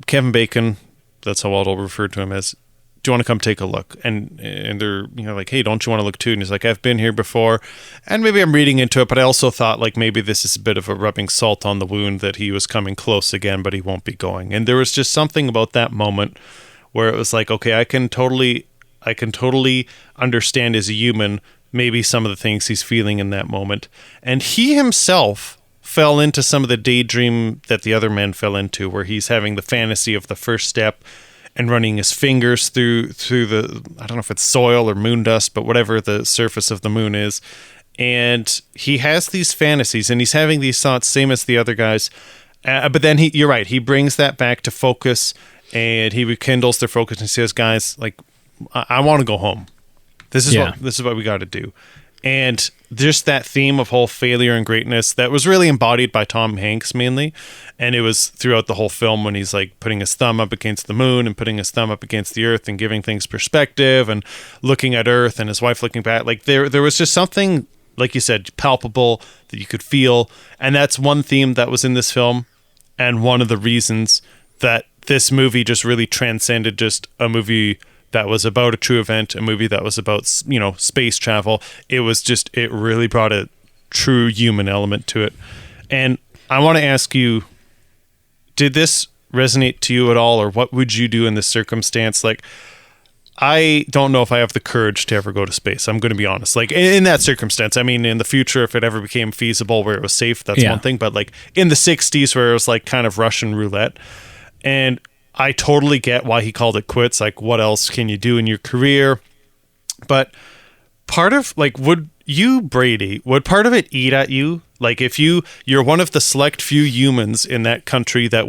S2: Kevin Bacon," that's how I'll refer to him as, "do you want to come take a look?" And they're, you know, like, "Hey, don't you want to look too?" And he's like, "I've been here before." And maybe I'm reading into it, but I also thought like maybe this is a bit of a rubbing salt on the wound that he was coming close again, but he won't be going. And there was just something about that moment where it was like, okay, I can totally understand as a human maybe some of the things he's feeling in that moment. And he himself fell into some of the daydream that the other men fell into, where he's having the fantasy of the first step and running his fingers through the, I don't know if it's soil or moon dust, but whatever the surface of the moon is. And he has these fantasies and he's having these thoughts, same as the other guys. But then you're right, he brings that back to focus and he rekindles their focus and says, "Guys, like, I want to go home. This is what we got to do." And just that theme of whole failure and greatness that was really embodied by Tom Hanks mainly. And it was throughout the whole film when he's like putting his thumb up against the moon and putting his thumb up against the earth and giving things perspective and looking at earth and his wife looking back. Like there was just something, like you said, palpable that you could feel. And that's one theme that was in this film. And one of the reasons that this movie just really transcended just a movie that was about a true event, a movie that was about, you know, space travel. It really brought a true human element to it. And I want to ask you, did this resonate to you at all, or what would you do in this circumstance? Like, I don't know if I have the courage to ever go to space. I'm going to be honest. Like, in that circumstance, I mean, in the future, if it ever became feasible where it was safe, that's one thing. But like in the 60s where it was like kind of Russian roulette, and I totally get why he called it quits. Like, what else can you do in your career? But part of, like, would part of it eat at you? Like, if you're one of the select few humans in that country that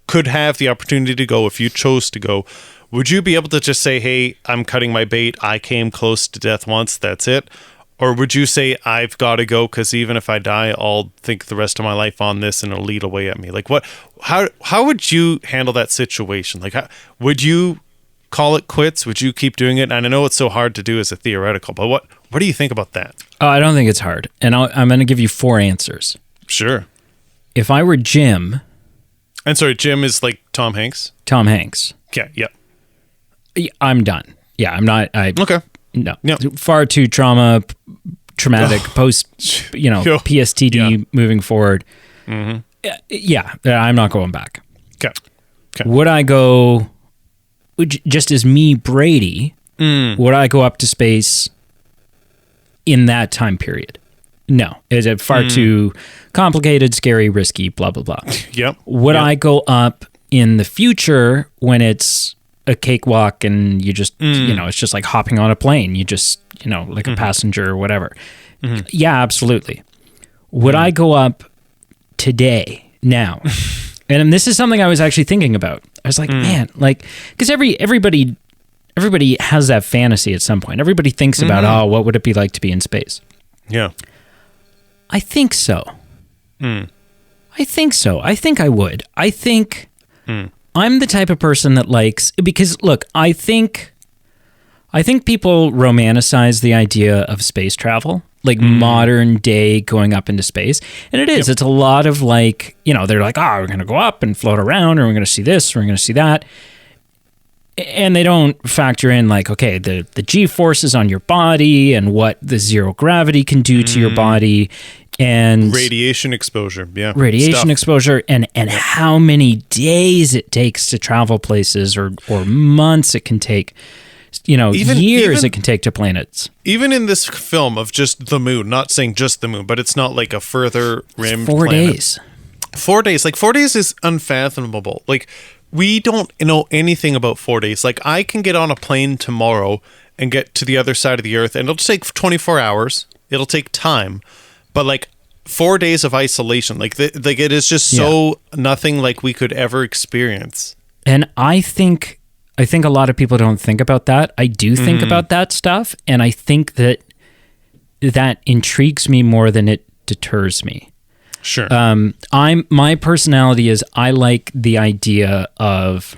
S2: could have the opportunity to go if you chose to go, would you be able to just say, "Hey, I'm cutting my bait. I came close to death once. That's it"? Or would you say I've got to go because even if I die, I'll think the rest of my life on this and it'll lead away at me? Like how would you handle that situation? Like would you call it quits? Would you keep doing it? And I know it's so hard to do as a theoretical, but what do you think about that?
S1: Oh, I don't think it's hard. And I'm going to give you 4 answers.
S2: Sure.
S1: If I were Jim...
S2: And sorry, Jim is like Tom Hanks?
S1: Tom Hanks.
S2: Okay, yeah.
S1: I'm done. Yeah, I'm not...
S2: Okay.
S1: No.
S2: Yeah.
S1: Far too traumatic, post, PSTD moving forward. Mm-hmm. Yeah, I'm not going back.
S2: Okay.
S1: Would I go... Just as me, Brady, would I go up to space in that time period? No. Is it far too complicated, scary, risky, blah, blah, blah.
S2: Yep.
S1: Would I go up in the future when it's a cakewalk and you just, it's just like hopping on a plane. You just, like a passenger or whatever. Mm-hmm. Yeah, absolutely. Would I go up today, now? And this is something I was actually thinking about. I was like, man, like, because everybody has that fantasy at some point. Everybody thinks about, what would it be like to be in space?
S2: Yeah.
S1: I think so. I think so. I think I would. I think I'm the type of person that likes, because look, I think people romanticize the idea of space travel, like modern day going up into space. And it is. Yep. It's a lot of like, they're like, we're going to go up and float around, or we're going to see this, or we're going to see that. And they don't factor in like, okay, the G-forces on your body and what the zero gravity can do to your body, and
S2: radiation exposure. Yeah.
S1: Radiation exposure and how many days it takes to travel places, or months it can take. Years it can take to planets.
S2: Even in this film of just the moon, not saying just the moon, but it's not like a further rimmed
S1: 4
S2: planet.
S1: days.
S2: 4 days. Like 4 days is unfathomable. Like we don't know anything about 4 days. Like I can get on a plane tomorrow and get to the other side of the earth, and it'll take 24 hours. It'll take time. But like 4 days of isolation, like it is just so nothing like we could ever experience.
S1: And I think a lot of people don't think about that. I do think about that stuff, and I think that intrigues me more than it deters me.
S2: Sure.
S1: My personality is I like the idea of,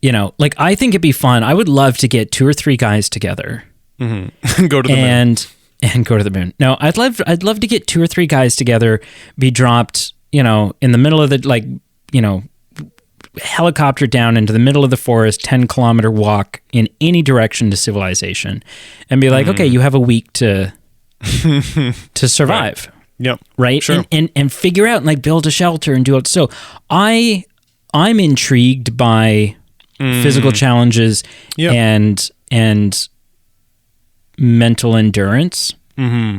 S1: like I think it'd be fun. I would love to get 2 or 3 guys together
S2: and go to the moon.
S1: And go to the moon. No, I'd love to get 2 or 3 guys together, be dropped, in the middle of the helicopter down into the middle of the forest, 10-kilometer walk in any direction to civilization, and be like, okay, you have a week to survive.
S2: Right. Yep.
S1: Right.
S2: Sure.
S1: And figure out and like build a shelter and do it. So I'm intrigued by physical challenges and mental endurance. Mm-hmm.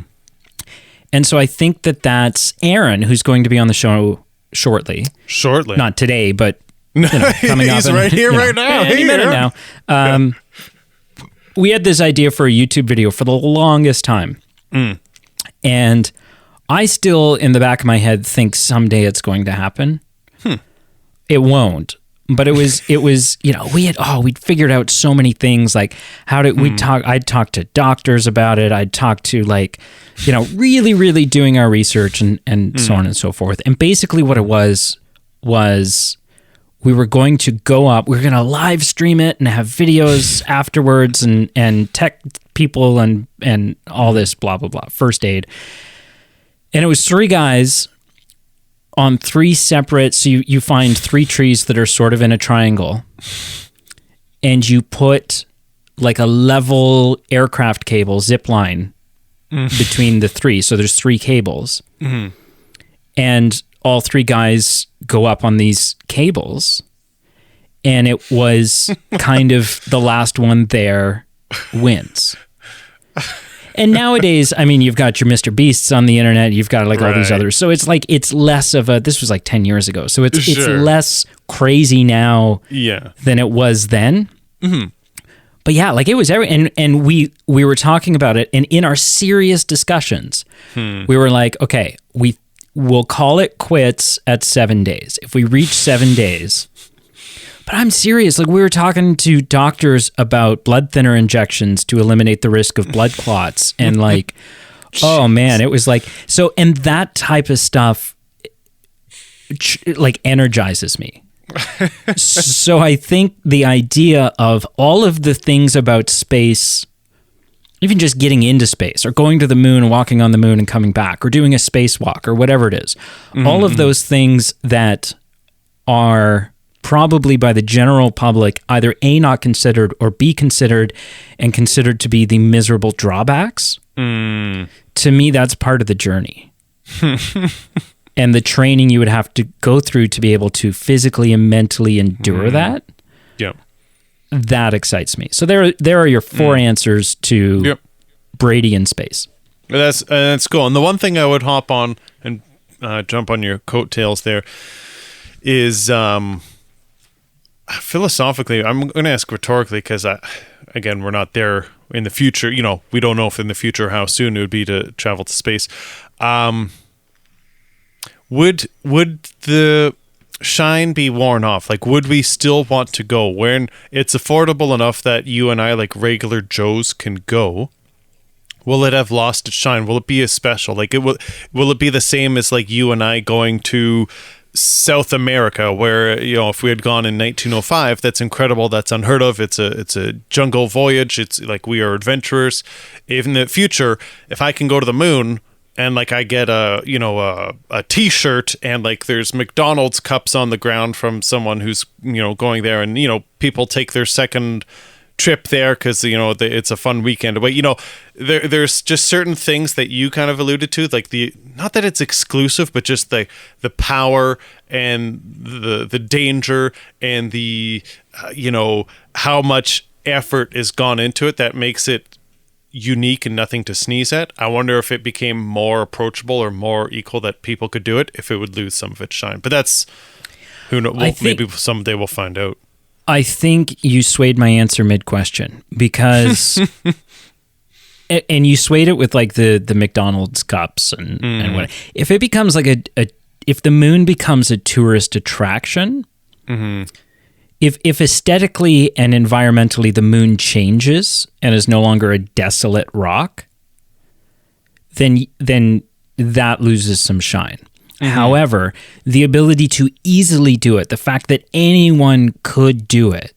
S1: And so I think that's Aaron, who's going to be on the show shortly. Not today, but coming up.
S2: He's right here, right now.
S1: Any minute now. We had this idea for a YouTube video for the longest time. And I still, in the back of my head, think someday it's going to happen. It won't. But it was, we'd figured out so many things, like I'd talk to doctors about it. I'd talk to really, really doing our research and so on and so forth. And basically what it was we were going to go up, we were going to live stream it and have videos afterwards and tech people and all this blah, blah, blah, first aid. And it was 3 guys on 3 separate, so you find 3 trees that are sort of in a triangle, and you put like a level aircraft cable, zip line, between the 3. So there's 3 cables. Mm-hmm. And all 3 guys go up on these cables, and it was kind of the last one there wins. And nowadays, I mean, you've got your Mr. Beasts on the internet, you've got like all these others. So it's like, it's less of this was like 10 years ago. So it's less crazy now than it was then. Mm-hmm. But yeah, like it was and we were talking about it, and in our serious discussions, we were like, okay, we'll call it quits at 7 days. If we reach 7 days, But I'm serious. Like, we were talking to doctors about blood thinner injections to eliminate the risk of blood clots. And like, oh man, it was like, so, and that type of stuff like energizes me. So I think the idea of all of the things about space, even just getting into space or going to the moon and walking on the moon and coming back or doing a spacewalk or whatever it is, all of those things that are probably by the general public either A, not considered, or B, considered and considered to be the miserable drawbacks. To me, that's part of the journey. And the training you would have to go through to be able to physically and mentally endure that.
S2: Yeah.
S1: That excites me. So there are your four answers to Brady in space.
S2: That's cool. And the one thing I would hop on and jump on your coattails there is philosophically, I'm going to ask rhetorically because, again, we're not there in the future. You know, we don't know if in the future how soon it would be to travel to space. Would the shine be worn off? Like, would we still want to go when it's affordable enough that you and I, like regular Joes, can go? Will it have lost its shine? Will it be as special? Like, will it be the same as like you and I going to South America, where, you know, if we had gone in 1905, that's incredible, that's unheard of, it's a jungle voyage, it's like we are adventurers. In the future, if I can go to the moon and like I get a t-shirt and like there's McDonald's cups on the ground from someone who's, you know, going there, and, you know, people take their second trip there because, you know, it's a fun weekend. But, you know, there's just certain things that you kind of alluded to, like not that it's exclusive, but just the power and the danger and the you know, how much effort is gone into it that makes it unique and nothing to sneeze at. I wonder if it became more approachable or more equal that people could do it, if it would lose some of its shine. But that's, who knows, maybe someday we'll find out.
S1: I think you swayed my answer mid-question because, and you swayed it with like the McDonald's cups and what. If it becomes like if the moon becomes a tourist attraction, if aesthetically and environmentally the moon changes and is no longer a desolate rock, then that loses some shine. However, the ability to easily do it, the fact that anyone could do it,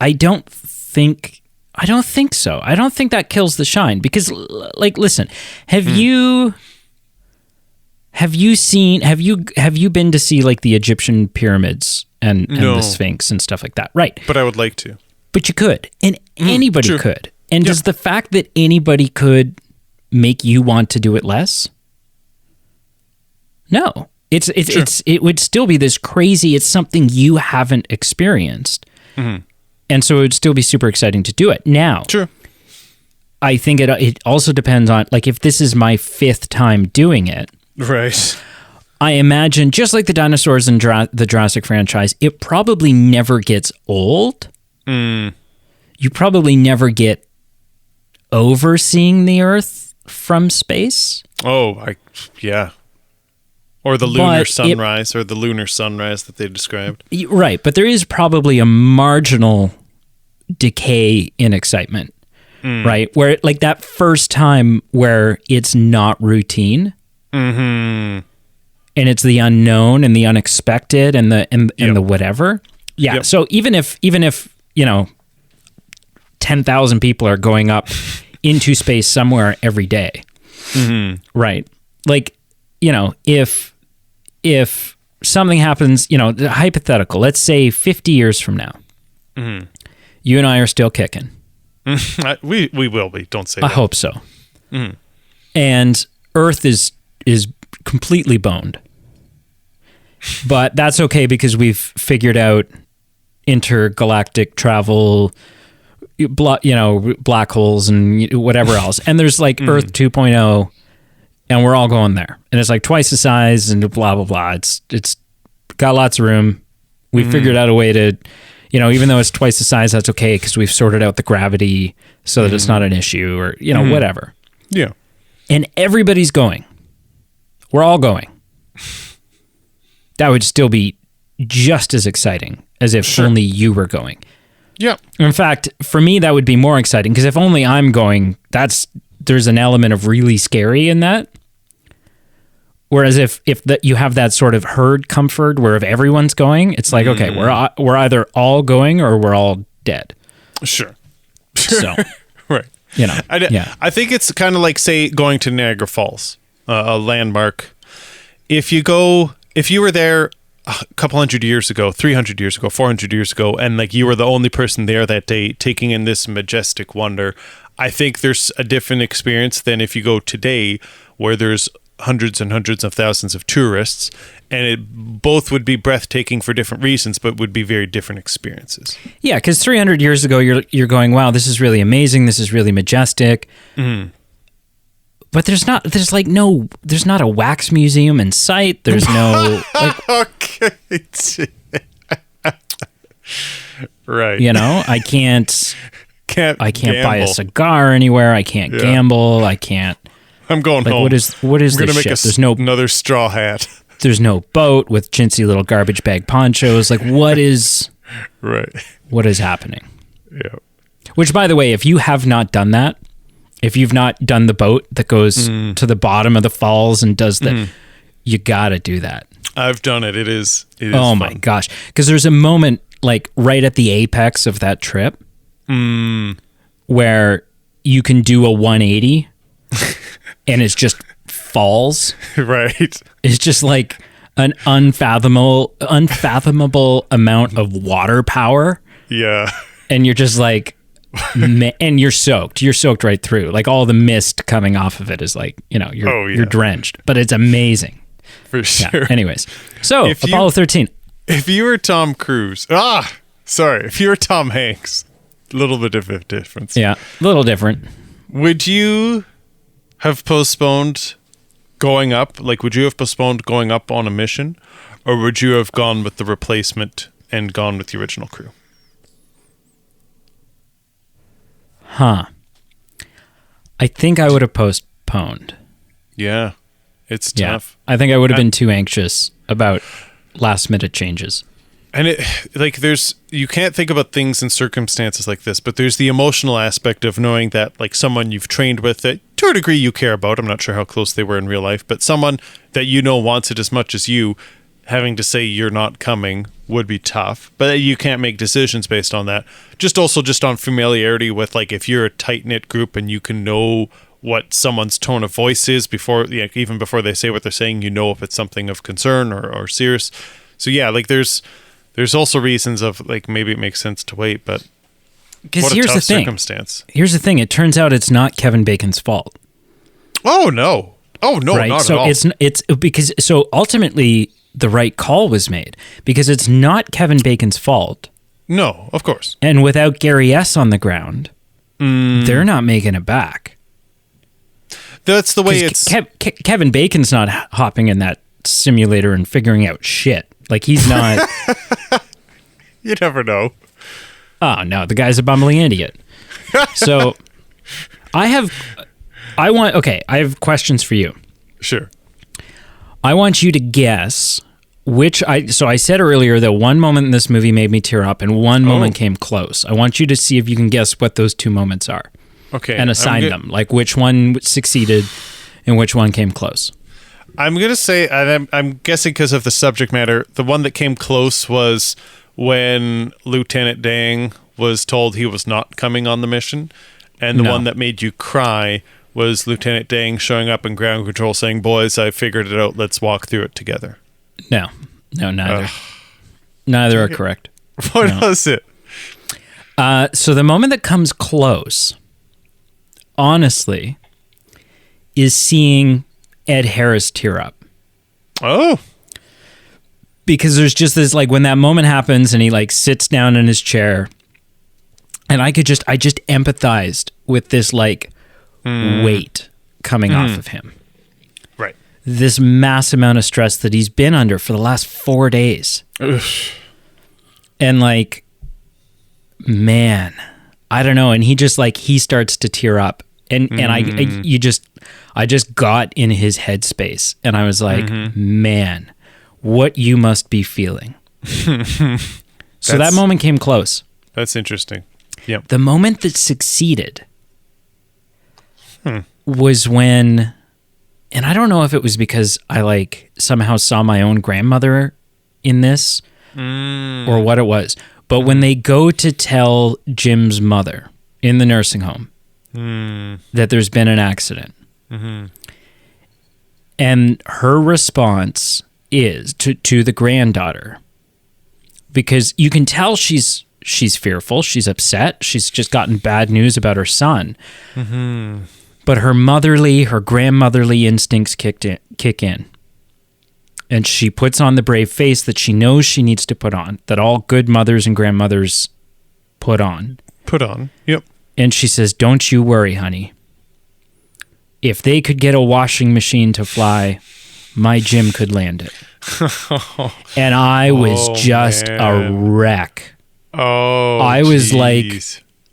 S1: I don't think so. I don't think that kills the shine because, like, listen, have you been to see like the Egyptian pyramids and the Sphinx and stuff like that? Right.
S2: But I would like to.
S1: But you could, and anybody could. And does the fact that anybody could make you want to do it less? No, it would still be this crazy. It's something you haven't experienced, and so it would still be super exciting to do it. Now, I think it also depends on, like, if this is my 5th time doing it,
S2: right?
S1: I imagine, just like the dinosaurs in the Jurassic franchise, it probably never gets old. You probably never get over seeing the Earth from space. Yeah. Or the lunar sunrise, or the lunar sunrise that they described. Right, but there is probably a marginal decay in excitement, right? Where, like, that first time where it's not routine, and it's the unknown and the unexpected and the whatever. Yeah. Yep. So even if you know 10,000 people are going up into space somewhere every day, right? Like, you know, if something happens, you know, hypothetical, let's say 50 years from now, you and I are still kicking.
S2: We will be. Don't say that.
S1: I hope so. And Earth is completely boned. But that's okay because we've figured out intergalactic travel, black holes and whatever else. And there's like Earth 2.0, and we're all going there. And it's like twice the size and blah, blah, blah. It's got lots of room. We figured out a way to, you know, even though it's twice the size, that's okay because we've sorted out the gravity so that it's not an issue, or, you know, whatever.
S2: Yeah.
S1: And everybody's going. We're all going. That would still be just as exciting as if
S2: Sure.
S1: only you were going.
S2: Yeah.
S1: In fact, for me, that would be more exciting because if only I'm going, there's an element of really scary in that. Whereas if you have that sort of herd comfort where if everyone's going, it's like, okay, we're either all going or we're all dead.
S2: Sure.
S1: So,
S2: Right.
S1: you know,
S2: I think it's kind of like, say, going to Niagara Falls, a landmark. If you were there a couple hundred years ago, 300 years ago, 400 years ago, and like you were the only person there that day taking in this majestic wonder, I think there's a different experience than if you go today where there's hundreds and hundreds of thousands of tourists, and it both would be breathtaking for different reasons, but would be very different experiences.
S1: Yeah, because 300 years ago, you're going, wow, this is really amazing. This is really majestic. Mm. But there's not a wax museum in sight. There's no
S2: okay. Right.
S1: You know, I can't buy a
S2: gamble.
S1: cigar anywhere. I can't gamble. I can't.
S2: I'm going home.
S1: What is this shit? There's
S2: another straw hat.
S1: There's no boat with chintzy little garbage bag ponchos. Like, what is
S2: right?
S1: What is happening?
S2: Yeah.
S1: Which, by the way, if you have not done that, if you've not done the boat that goes to the bottom of the falls and does that, you got to do that.
S2: I've done it. It is
S1: oh
S2: fun.
S1: My gosh. Because there's a moment like right at the apex of that trip where you can do a 180 and it's just falls.
S2: Right.
S1: It's just like an unfathomable amount of water power.
S2: Yeah.
S1: And you're just like, and you're soaked right through. Like all the mist coming off of it is like, you know, you're drenched, but it's amazing.
S2: For sure.
S1: Yeah. Anyways, so Apollo 13.
S2: If you were Tom Cruise, if you were Tom Hanks, a little bit of a difference.
S1: Yeah, a little different.
S2: Would you have postponed going up? Like, would you have postponed going up on a mission, or would you have gone with the replacement and gone with the original crew?
S1: Huh. I think I would have postponed.
S2: Yeah. It's tough.
S1: I think I would have been too anxious about last minute changes.
S2: And you can't think about things in circumstances like this, but there's the emotional aspect of knowing that like someone you've trained with that to a degree you care about. I'm not sure how close they were in real life, but someone that you know wants it as much as you, having to say you're not coming would be tough, but you can't make decisions based on that. Just on familiarity with like, if you're a tight knit group and you can know what someone's tone of voice is even before they say what they're saying, you know if it's something of concern or serious. So yeah, like there's also reasons of like maybe it makes sense to wait, but what a tough circumstance.
S1: Here's the thing. It turns out it's not Kevin Bacon's fault.
S2: Oh no, right? Not
S1: So
S2: at all.
S1: it's because so ultimately the right call was made because it's not Kevin Bacon's fault.
S2: No, of course.
S1: And without Gary S on the ground, they're not making it back.
S2: That's the way it's...
S1: Kevin Bacon's not hopping in that simulator and figuring out shit. Like, he's not...
S2: You never know.
S1: Oh, no. The guy's a bumbling idiot. So, I have questions for you.
S2: Sure.
S1: I want you to guess so I said earlier that one moment in this movie made me tear up and one moment came close. I want you to see if you can guess what those two moments are.
S2: Okay.
S1: And assign them, like which one succeeded and which one came close.
S2: I'm going to say, and I'm guessing because of the subject matter, the one that came close was when Lieutenant Dang was told he was not coming on the mission. And the one that made you cry was Lieutenant Dang showing up in ground control saying, "Boys, I figured it out. Let's walk through it together."
S1: No, neither. Neither are correct.
S2: What was it?
S1: So the moment that comes close, honestly, is seeing Ed Harris tear up.
S2: Oh.
S1: Because there's just this, like, when that moment happens and he, like, sits down in his chair, and I just empathized with this, like, weight coming off of him.
S2: Right.
S1: This mass amount of stress that he's been under for the last 4 days.
S2: Ugh.
S1: And, like, man, I don't know. And he just, like, he starts to tear up. And I just got in his headspace, and I was like, man, what you must be feeling. So that moment came close.
S2: That's interesting. Yep.
S1: The moment that succeeded was when, and I don't know if it was because I like somehow saw my own grandmother in this or what it was, but when they go to tell Jim's mother in the nursing home that there's been an accident, and her response is to the granddaughter, because you can tell she's fearful, she's upset, she's just gotten bad news about her son. But her grandmotherly instincts kick in. And she puts on the brave face that she knows she needs to put on, that all good mothers and grandmothers put on.
S2: Yep.
S1: And she says, "Don't you worry, honey. If they could get a washing machine to fly, my Jim could land it." And I was just a wreck. I was like,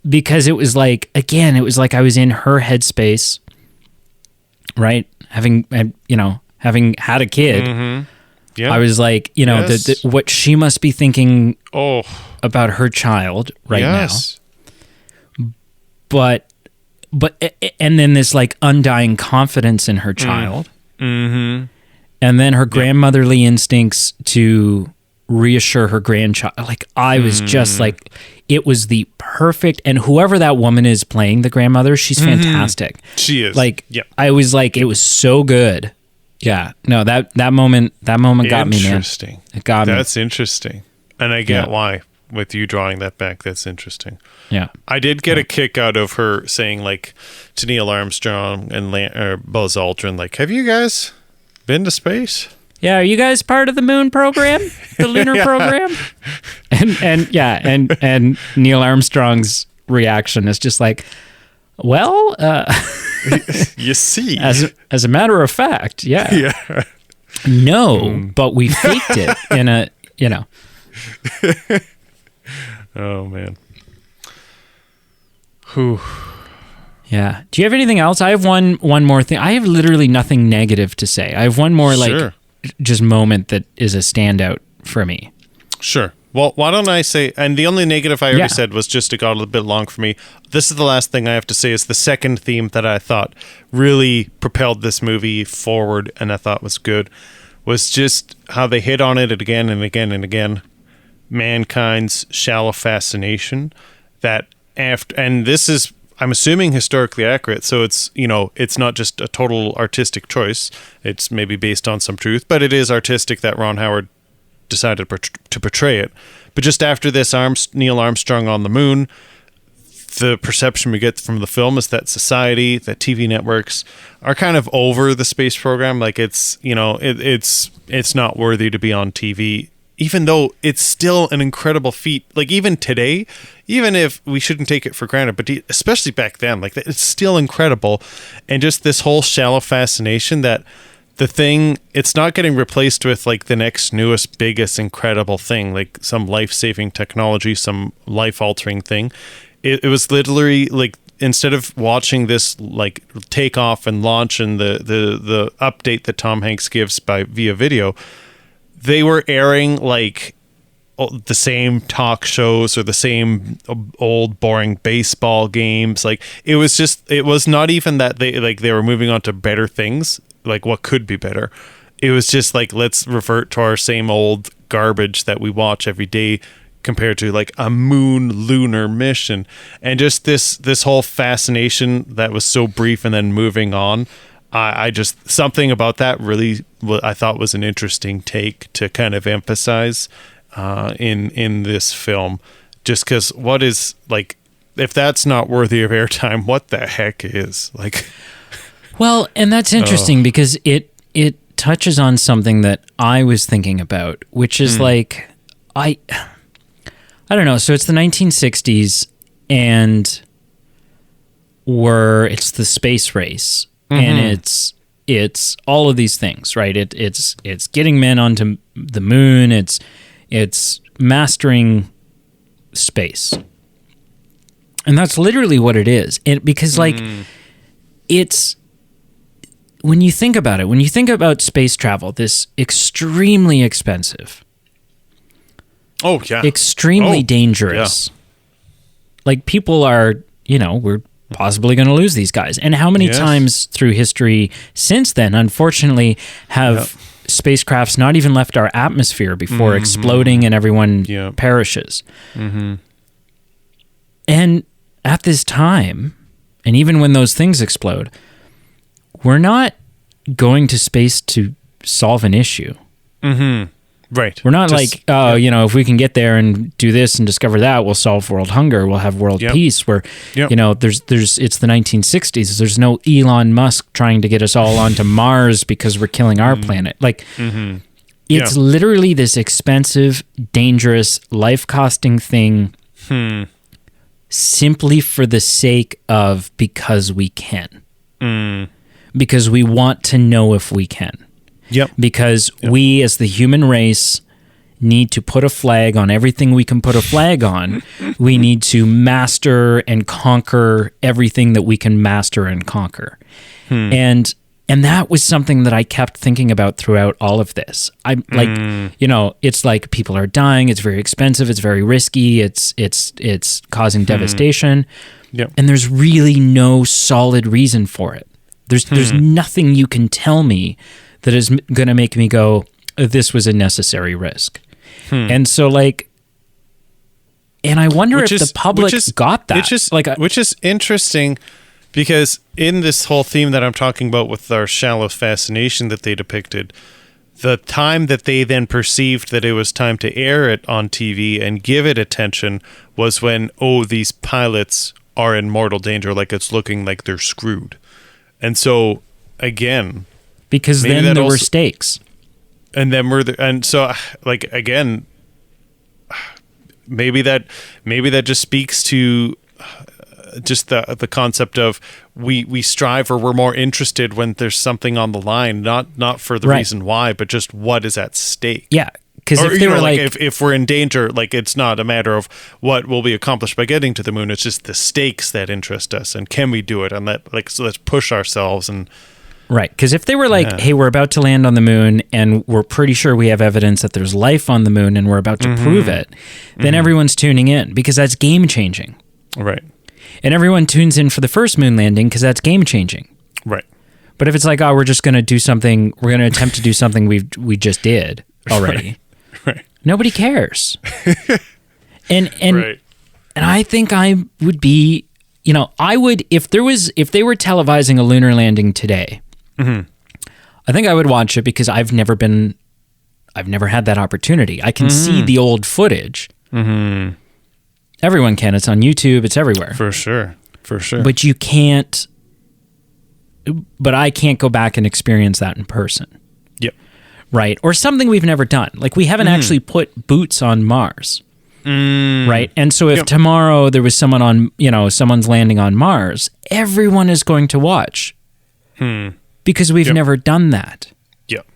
S1: because it was like, again, it was like I was in her headspace, right? Having had a kid. Yeah. I was like, what she must be thinking about her child right now. But and then this like undying confidence in her child. And then her grandmotherly instincts to reassure her grandchild. Like, I was just like, it was the perfect, and whoever that woman is playing the grandmother, she's fantastic.
S2: She is.
S1: Like, I was like, it was so good. Yeah. No, that moment got me, man.
S2: Interesting.
S1: It got me.
S2: That's interesting. And I get why, with you drawing that back. That's interesting.
S1: Yeah.
S2: I did get a kick out of her saying, like, to Neil Armstrong and Buzz Aldrin, like, have you guys been to space?
S1: Yeah, are you guys part of the moon program, the lunar program? And Neil Armstrong's reaction is just like, well,
S2: you see,
S1: as a matter of fact, yeah. No, but we faked it in a,
S2: Oh man. Whew.
S1: Yeah. Do you have anything else? I have one more thing. I have literally nothing negative to say. I have one more just moment that is a standout for me.
S2: Sure. Well, why don't I say, and the only negative I already said was just it got a little bit long for me. This is the last thing I have to say, is the second theme that I thought really propelled this movie forward and I thought was good, was just how they hit on it again and again and again. Mankind's shallow fascination that after, and this is, I'm assuming, historically accurate, so it's, it's not just a total artistic choice. It's maybe based on some truth, but it is artistic that Ron Howard decided to portray it. But just after this Neil Armstrong on the moon, the perception we get from the film is that society, that TV networks are kind of over the space program. Like, it's, it's not worthy to be on TV, even though it's still an incredible feat. Like, even today, even if we shouldn't take it for granted, but especially back then, like, it's still incredible. And just this whole shallow fascination that the thing, it's not getting replaced with like the next newest, biggest, incredible thing, like some life-saving technology, some life-altering thing. It was literally like, instead of watching this like take off and launch and the update that Tom Hanks gives via video, they were airing like the same talk shows or the same old boring baseball games. Like, it was not even that they were moving on to better things, like what could be better. It was just like, let's revert to our same old garbage that we watch every day, compared to like a lunar mission. And just this whole fascination that was so brief and then moving on. I just, something about that really, I thought was an interesting take to kind of emphasize in this film, just because what is, like, if that's not worthy of airtime, what the heck is? Like,
S1: well, and that's interesting because it touches on something that I was thinking about, which is like, I don't know. So it's the 1960s and it's the space race. And it's all of these things, right? It's getting men onto the moon. It's mastering space, and that's literally what it is. And because like it's, when you think about it, when you think about space travel, this extremely expensive,
S2: Oh, yeah.
S1: Extremely dangerous. Like, people are, we're possibly going to lose these guys. And how many times through history since then, unfortunately, have spacecrafts not even left our atmosphere before exploding and everyone perishes? And at this time, and even when those things explode, we're not going to space to solve an issue.
S2: Right.
S1: We're not if we can get there and do this and discover that, we'll solve world hunger, we'll have world peace. Where, there's it's the 1960s. There's no Elon Musk trying to get us all onto Mars because we're killing our planet. Like, it's literally this expensive, dangerous, life-costing thing simply for the sake of because we can. Because we want to know if we can. Because we, as the human race, need to put a flag on everything we can put a flag on. We need to master and conquer everything that we can master and conquer. And that was something that I kept thinking about throughout all of this. I'm like, it's like people are dying. It's very expensive. It's very risky. It's causing devastation. And there's really no solid reason for it. There's nothing you can tell me that is going to make me go, this was a necessary risk. And so, like, and I wonder if the public got that.
S2: Which is interesting, because in this whole theme that I'm talking about with our shallow fascination that they depicted, the time that they then perceived that it was time to air it on TV and give it attention was when, these pilots are in mortal danger, like it's looking like they're screwed. And so, again...
S1: Because then there were stakes.
S2: And then again, maybe that just speaks to just the concept of we strive, or we're more interested when there's something on the line, not for the reason why, but just what is at stake.
S1: Yeah. Because if they were
S2: if we're in danger, like, it's not a matter of what will be accomplished by getting to the moon. It's just the stakes that interest us, and can we do it? And that, like, so let's push ourselves. And
S1: right, because if they were like, hey, we're about to land on the moon, and we're pretty sure we have evidence that there's life on the moon, and we're about to prove it, then everyone's tuning in, because that's game changing.
S2: Right.
S1: And everyone tunes in for the first moon landing because that's game changing.
S2: Right.
S1: But if it's like, we're just going to do something, we're going to attempt to do something we just did already.
S2: Right.
S1: Nobody cares. and I think I would be, I would, if they were televising a lunar landing today, I think I would watch it, because I've never had that opportunity. I can see the old footage. Everyone can. It's on YouTube. It's everywhere.
S2: For sure.
S1: But you can't, but I can't go back and experience that in person.
S2: Yep.
S1: Right? Or something we've never done. Like, we haven't actually put boots on Mars. Right? And so if tomorrow there was someone on, someone's landing on Mars, everyone is going to watch. Because we've never done that.
S2: Yep.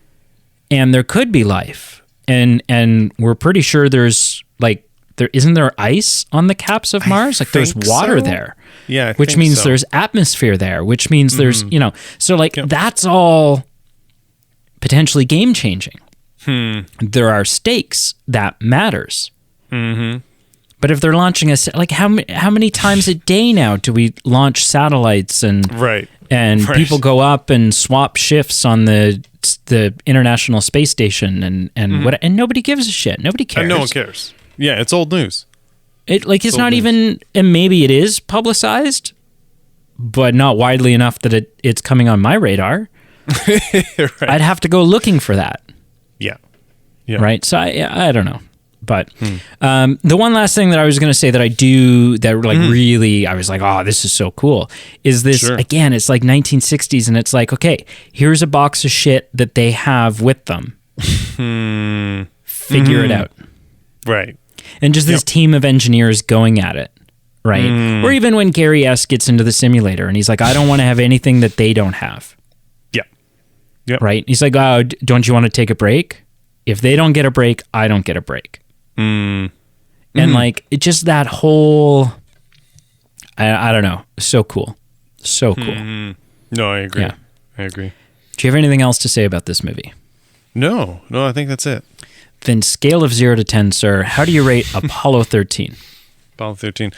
S1: And there could be life. And we're pretty sure there's, like, isn't there ice on the caps of Mars? Like, there's water there.
S2: Yeah.
S1: Which means there's atmosphere there, which means there's, so, like, that's all potentially game changing. There are stakes that matters. But if they're launching how many times a day now do we launch satellites and people go up and swap shifts on the International Space Station and nobody gives a shit. Nobody cares.
S2: And no one cares. Yeah, it's old news.
S1: It's not even, and maybe it is publicized, but not widely enough that it's coming on my radar. I'd have to go looking for that.
S2: Yeah.
S1: Right. So I don't know. But the one last thing that I was going to say that I do that really, I was like, oh, this is so cool, is this, again, it's like 1960s, and it's like, okay, here's a box of shit that they have with them. Figure it out.
S2: Right.
S1: And just this team of engineers going at it. Right. Or even when Gary S. gets into the simulator and he's like, I don't want to have anything that they don't have.
S2: Yeah.
S1: Right. He's like, oh, don't you want to take a break? If they don't get a break, I don't get a break. And like, it just that whole, I don't know. So cool. So cool.
S2: No, I agree.
S1: Yeah. Do you have anything else to say about this movie?
S2: No, I think that's it.
S1: then scale of 0 to 10, sir. How do you rate Apollo 13?
S2: Apollo 13.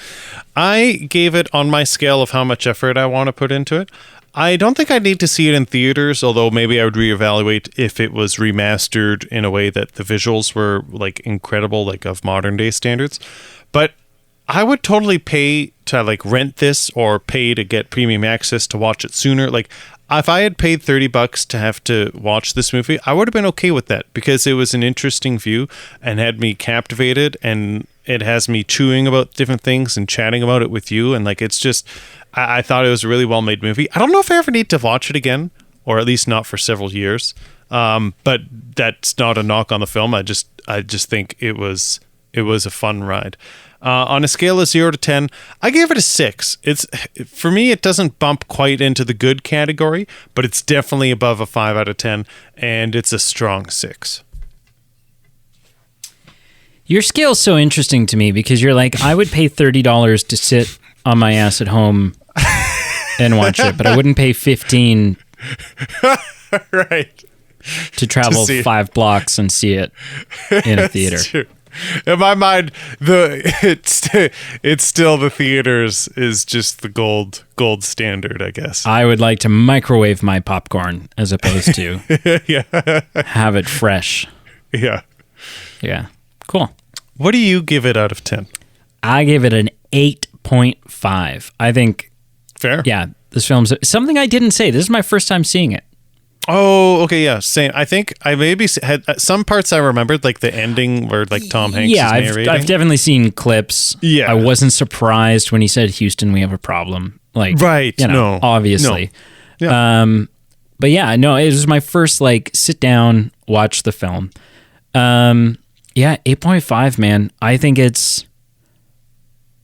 S2: I gave it on my scale of how much effort I want to put into it. I don't think I need to see it in theaters, although maybe I would reevaluate if it was remastered in a way that the visuals were like incredible, like of modern day standards. But I would totally pay to like rent this or pay to get premium access to watch it sooner. Like if I had paid $30 to have to watch this movie, I would have been okay with that because it was an interesting view and had me captivated, and it has me chewing about different things and chatting about it with you. And like, it's just, I thought it was a really well-made movie. I don't know if I ever need to watch it again, or at least not for several years. But that's not a knock on the film. I just think it was a fun ride. On a scale of 0 to 10, I gave it a 6. For me, it doesn't bump quite into the good category, but it's definitely above a 5 out of 10, and it's a strong 6.
S1: Your scale's so interesting to me because you're like, I would pay $30 to sit on my ass at home and watch it, but I wouldn't pay $15
S2: right.
S1: to travel 5 blocks and see it in a theater.
S2: True. In my mind, it's still the theaters is just the gold standard, I guess.
S1: I would like to microwave my popcorn as opposed to have it fresh.
S2: Yeah.
S1: Yeah. Cool.
S2: What do you give it out of 10?
S1: I give it an 8.5. I think.
S2: Fair.
S1: Yeah. This film's something I didn't say. This is my first time seeing it.
S2: Oh, okay, yeah, same. I think I maybe had some parts I remembered, like the ending where like Tom Hanks is narrating.
S1: I've definitely seen clips.
S2: Yeah.
S1: I wasn't surprised when he said, Houston, we have a problem. Like,
S2: right,
S1: no, obviously.
S2: No. Yeah.
S1: But yeah, no, it was my first like sit down, watch the film. Yeah, 8.5, man. I think it's...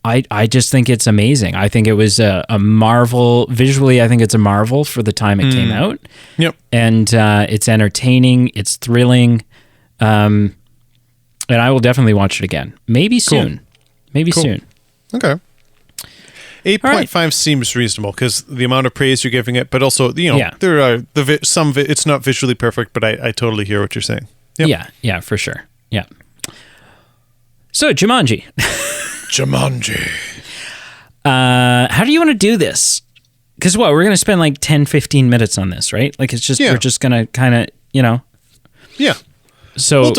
S1: I just think it's amazing. I think it was a marvel. Visually, I think it's a marvel for the time it came out.
S2: Yep.
S1: And it's entertaining. It's thrilling. And I will definitely watch it again. Maybe soon.
S2: Cool.
S1: Maybe soon.
S2: Okay. 8.5 seems reasonable because the amount of praise you're giving it, but also, there are it's not visually perfect, but I totally hear what you're saying. Yep.
S1: Yeah, for sure. Yeah. So, Jumanji.
S2: Jumanji.
S1: How do you want to do this? Because we're going to spend like 10, 15 minutes on this, right? Like it's just, we're just going to kind of,
S2: Yeah.
S1: So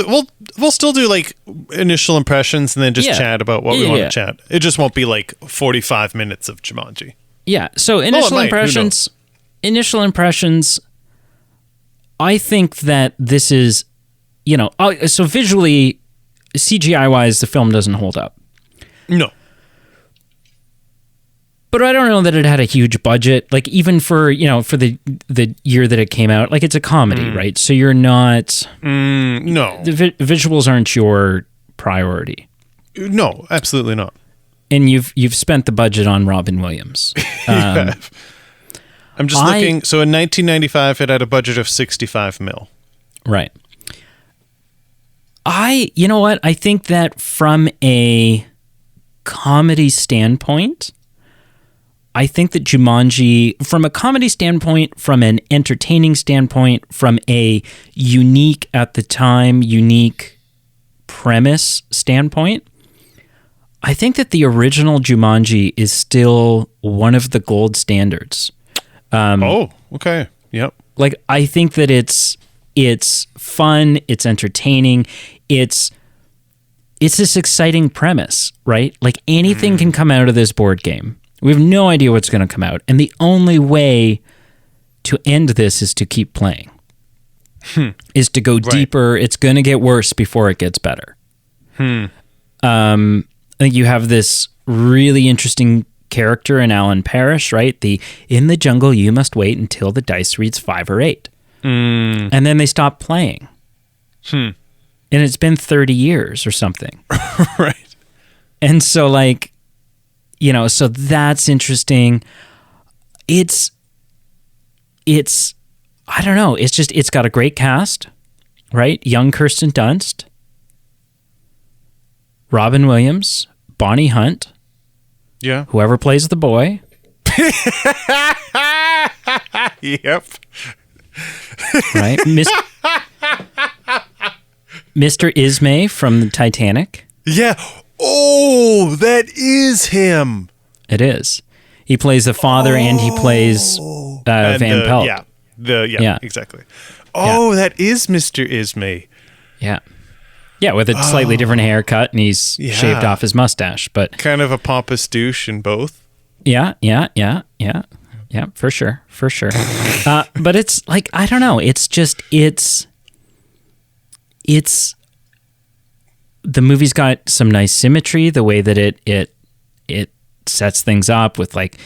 S2: we'll still do like initial impressions and then just chat about what we want to chat. It just won't be like 45 minutes of Jumanji.
S1: Yeah. So initial impressions, I think that this is, so visually, CGI wise, the film doesn't hold up.
S2: No.
S1: But I don't know that it had a huge budget. Like even for the year that it came out, like it's a comedy, right? So you're not.
S2: No.
S1: The visuals aren't your priority.
S2: No, absolutely not.
S1: And you've spent the budget on Robin Williams.
S2: I'm just looking. So in 1995, it had a budget of 65 mil.
S1: Right. You know what? I think that from a comedy standpoint, I think that Jumanji, from a comedy standpoint, from an entertaining standpoint, from a unique premise standpoint, I think that the original Jumanji is still one of the gold standards.
S2: Okay. Yep.
S1: Like, I think that it's fun, it's entertaining, it's this exciting premise, right? Like anything can come out of this board game. We have no idea what's going to come out. And the only way to end this is to keep playing, is to go deeper. It's going to get worse before it gets better. I think you have this really interesting character in Alan Parrish, right? In the jungle, you must wait until the dice reads 5 or 8. And then they stop playing. And it's been 30 years or something.
S2: Right.
S1: And so like, so that's interesting. It's I don't know. It's got a great cast, right? Young Kirsten Dunst, Robin Williams, Bonnie Hunt.
S2: Yeah.
S1: Whoever plays the boy.
S2: Yep.
S1: Right? Mr. Ismay from the Titanic.
S2: Yeah. Oh, that is him.
S1: It is. He plays the father and he plays Van Pelt.
S2: Yeah, exactly. Oh, that is Mr. Ismay.
S1: Yeah. Yeah, with a slightly different haircut, and he's shaved off his mustache. But
S2: kind of a pompous douche in both.
S1: Yeah, for sure. But it's like, I don't know. It's just, it's the movie's got some nice symmetry, the way that it sets things up with like,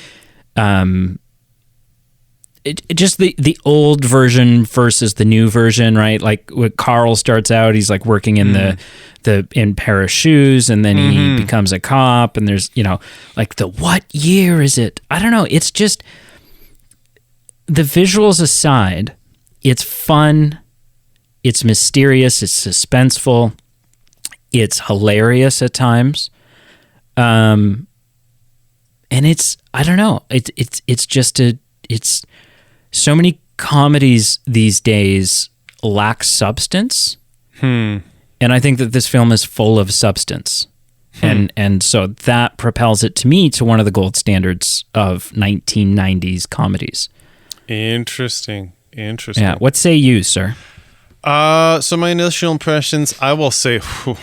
S1: just the old version versus the new version, right? Like when Carl starts out, he's like working in in pair of shoes, and then he becomes a cop, and there's, like what year is it? I don't know. It's just, the visuals aside, it's fun, it's mysterious, it's suspenseful, it's hilarious at times. And it's, I don't know. It's just it's so many comedies these days lack substance. And I think that this film is full of substance. And so that propels it to me to one of the gold standards of 1990s comedies. Interesting. Yeah. What say you, sir?
S2: So my initial impressions, I will say,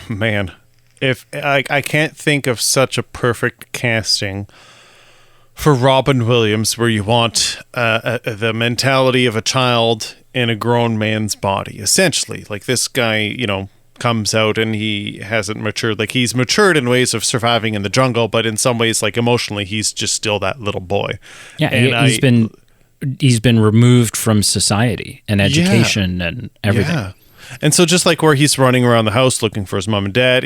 S2: man, if I can't think of such a perfect casting for Robin Williams, where you want the mentality of a child in a grown man's body, essentially. Like, this guy, comes out and he hasn't matured. Like, he's matured in ways of surviving in the jungle, but in some ways, like, emotionally, he's just still that little boy.
S1: Yeah, and he's been removed from society and education and everything. Yeah.
S2: And so just like where he's running around the house looking for his mom and dad,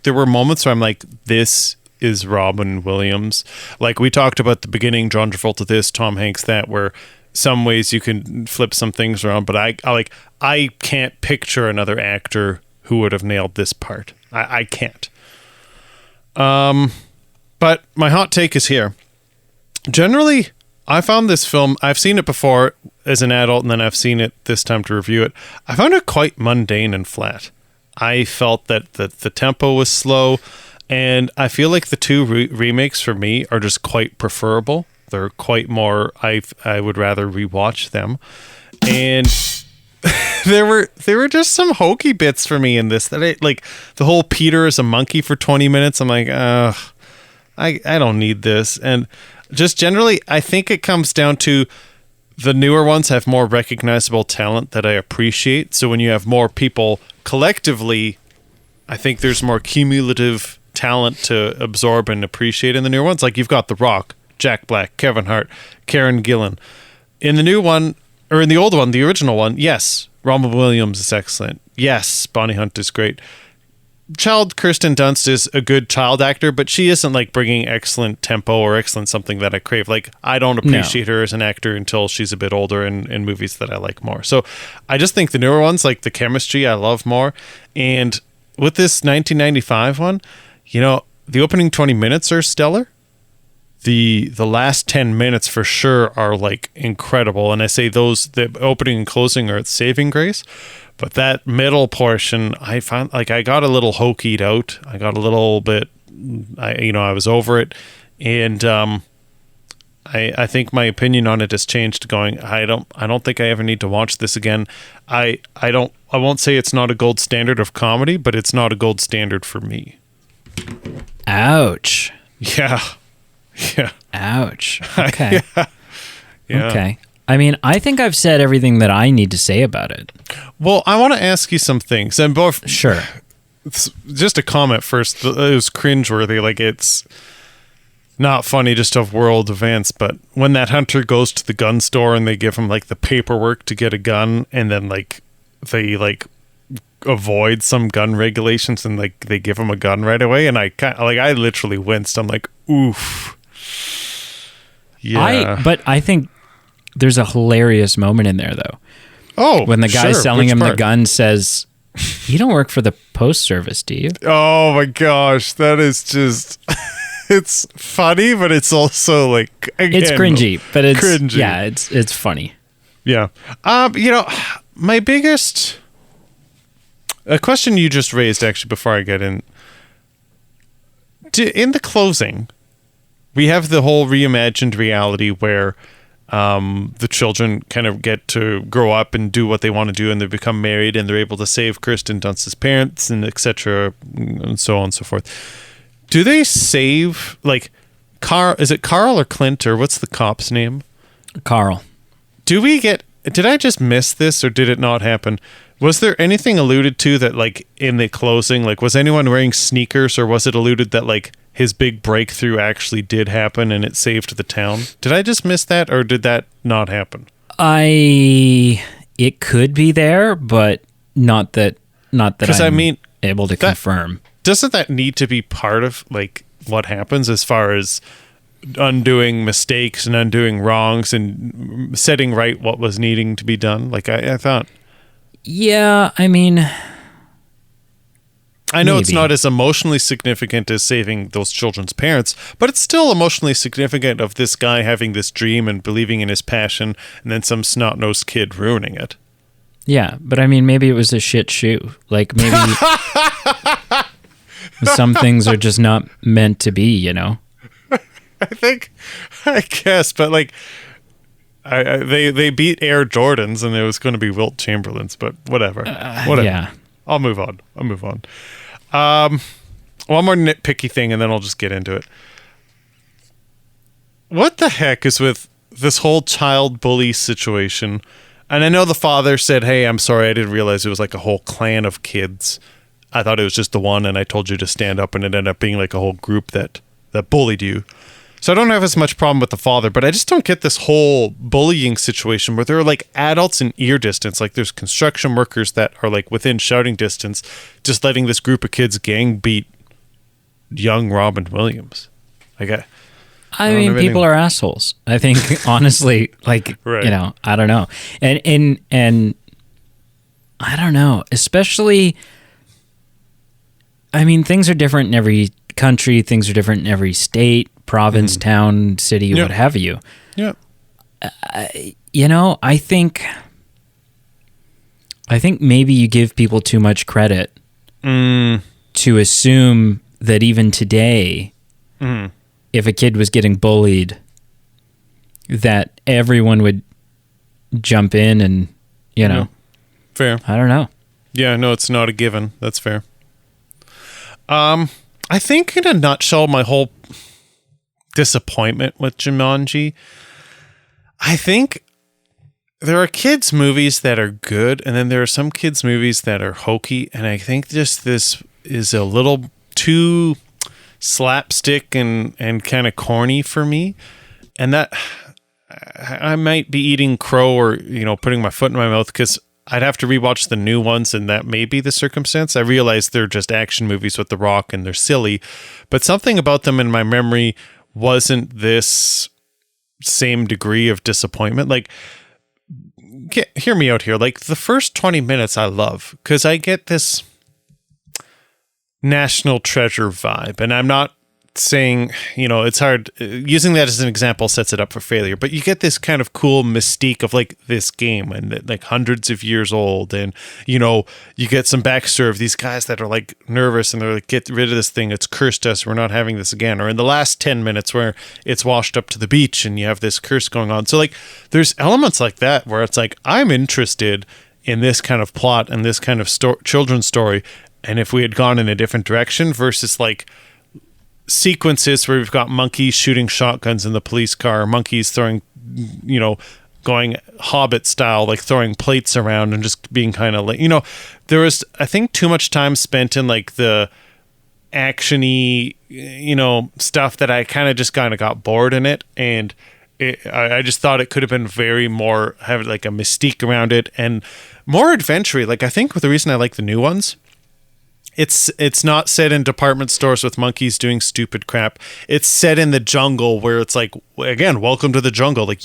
S2: there were moments where I'm like, this is Robin Williams. Like, we talked about the beginning, John Travolta this, Tom Hanks that, where some ways you can flip some things around, but I can't picture another actor who would have nailed this part. I can't. But my hot take is here. Generally, I found this film, I've seen it before as an adult, and then I've seen it this time to review it. I found it quite mundane and flat. I felt that the tempo was slow, and I feel like the two remakes for me are just quite preferable. They're quite more, I would rather rewatch them. And there were just some hokey bits for me in this that like the whole Peter is a monkey for 20 minutes. I'm like, I don't need this. And just generally, I think it comes down to the newer ones have more recognizable talent that I appreciate. So when you have more people collectively, I think there's more cumulative talent to absorb and appreciate in the newer ones. Like, you've got The Rock, Jack Black, Kevin Hart, Karen Gillan. In the new one, or in the old one, the original one, yes, Robin Williams is excellent. Yes, Bonnie Hunt is great. Kirsten Dunst is a good child actor, but she isn't like bringing excellent tempo or excellent something that I crave. Like, I don't appreciate her as an actor until she's a bit older in movies that I like more. So I just think the newer ones, like the chemistry, I love more. And with this 1995 one, the opening 20 minutes are stellar. The last 10 minutes for sure are like incredible. And I say the opening and closing are saving grace. But that middle portion, I found like I got a little hokeyed out. I got a little bit, I was over it. And I think my opinion on it has changed going, I don't think I ever need to watch this again. I won't say it's not a gold standard of comedy, but it's not a gold standard for me.
S1: Ouch.
S2: Yeah.
S1: Ouch. Okay. Yeah. Okay. I mean, I think I've said everything that I need to say about it.
S2: Well, I want to ask you some things. And both.
S1: Sure.
S2: Just a comment first. It was cringeworthy. Like, it's not funny just of world events, but when that hunter goes to the gun store and they give him like the paperwork to get a gun, and then like they like avoid some gun regulations and like they give him a gun right away, and I literally winced. I'm like, oof. Yeah.
S1: But I think there's a hilarious moment in there, though.
S2: Oh,
S1: when the guy selling him the gun says, "You don't work for the post service, do you?"
S2: Oh my gosh, that is just. It's funny, but it's also like, again,
S1: it's cringy, but it's
S2: cringy.
S1: Yeah, it's funny.
S2: Yeah. My biggest A question you just raised, actually, before I get in. In the closing, we have the whole reimagined reality where the children kind of get to grow up and do what they want to do, and they become married, and they're able to save Kirsten Dunst's parents, and etc., and so on and so forth. Do they save, like, is it Carl or Clint, or what's the cop's name?
S1: Carl.
S2: Did I just miss this, or did it not happen? Was there anything alluded to that, like, in the closing, like, was anyone wearing sneakers, or was it alluded that, like, his big breakthrough actually did happen and it saved the town? Did I just miss that, or did that not happen?
S1: It could be there, but not that I'm able to confirm.
S2: Doesn't that need to be part of, like, what happens as far as undoing mistakes and undoing wrongs and setting right what was needing to be done? Like, I thought.
S1: Yeah, I mean,
S2: I know
S1: maybe.
S2: It's not as emotionally significant as saving those children's parents, but it's still emotionally significant of this guy having this dream and believing in his passion, and then some snot-nosed kid ruining it.
S1: Yeah, but I mean, maybe it was a shit shoe. Like, maybe some things are just not meant to be, you know?
S2: I guess, but, like, they beat Air Jordans, and it was going to be Wilt Chamberlain's, but whatever.
S1: Yeah.
S2: I'll move on. One more nitpicky thing, and then I'll just get into it. What the heck is with this whole child bully situation? And I know the father said, hey, I'm sorry, I didn't realize it was like a whole clan of kids. I thought it was just the one, and I told you to stand up, and it ended up being like a whole group that bullied you. So I don't have as much problem with the father, but I just don't get this whole bullying situation where there are, like, adults in ear distance. Like, there's construction workers that are, like, within shouting distance, just letting this group of kids gang beat young Robin Williams. Like,
S1: I mean, people are assholes. I think, honestly, like,
S2: right.
S1: You know, I don't know. And I don't know, especially, I mean, things are different in every country. Things are different in every state, province, town, city, what have you.
S2: Yeah.
S1: You know, I think maybe you give people too much credit to assume that even today, if a kid was getting bullied, that everyone would jump in and, you know.
S2: Fair.
S1: I don't know.
S2: Yeah, no, it's not a given. That's fair. I think in a nutshell, my whole disappointment with Jumanji, I think there are kids' movies that are good, and then there are some kids' movies that are hokey, and I think just this is a little too slapstick and kind of corny for me, and that I might be eating crow or, you know, putting my foot in my mouth because I'd have to rewatch the new ones, and that may be the circumstance. I realize they're just action movies with The Rock, and they're silly, but something about them in my memory wasn't this same degree of disappointment. Like, hear me out here. Like, the first 20 minutes I love, because I get this National Treasure vibe, and I'm not saying, you know, it's hard using that as an example sets it up for failure, but you get this kind of cool mystique of, like, this game and, like, hundreds of years old, and, you know, you get some backstory of these guys that are, like, nervous and they're like, get rid of this thing, it's cursed us, we're not having this again. Or in the last 10 minutes where it's washed up to the beach and you have this curse going on. So, like, there's elements like that where it's like, I'm interested in this kind of plot and this kind of children's story, and if we had gone in a different direction versus, like, sequences where we've got monkeys shooting shotguns in the police car, monkeys throwing, you know, going Hobbit style, like throwing plates around and just being kind of like, you know, there was, I think, too much time spent in, like, the actiony, you know, stuff that I kind of got bored in it. And I just thought it could have been very more, have like a mystique around it and more adventure. Like, I think the reason I like the new ones, it's not set in department stores with monkeys doing stupid crap. It's set in the jungle where it's like, again, welcome to the jungle. Like,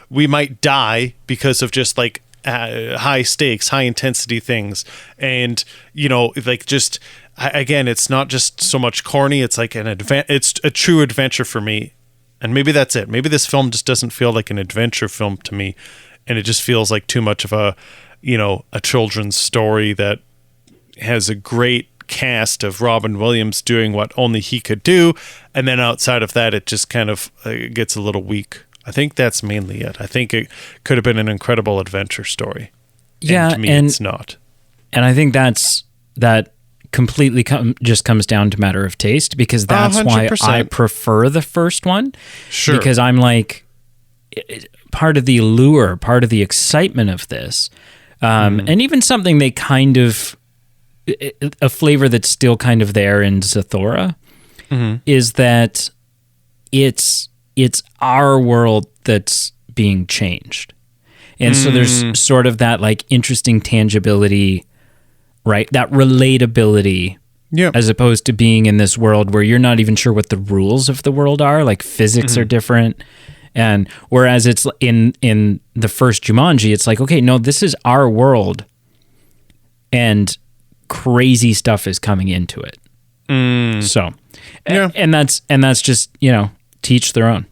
S2: we might die because of just, like, high stakes, high intensity things. And, you know, like, just, again, it's not just so much corny. It's like it's a true adventure for me. And maybe that's it. Maybe this film just doesn't feel like an adventure film to me. And it just feels like too much of a, you know, a children's story that, has a great cast of Robin Williams doing what only he could do, and then outside of that, it just kind of gets a little weak. I think that's mainly it. I think it could have been an incredible adventure story.
S1: Yeah,
S2: and to me, it's not.
S1: And I think that completely just comes down to matter of taste, because that's
S2: 100%.
S1: why I prefer the first one.
S2: Sure.
S1: Because I'm like, part of the allure, part of the excitement of this, and even something they kind of, a flavor that's still kind of there in Zathura, is that it's our world that's being changed. And so there's sort of that like interesting tangibility, right? That relatability, as opposed to being in this world where you're not even sure what the rules of the world are. Like physics are different. And whereas it's in the first Jumanji, it's like, okay, no, this is our world, and crazy stuff is coming into it. So, and that's just, to each their own.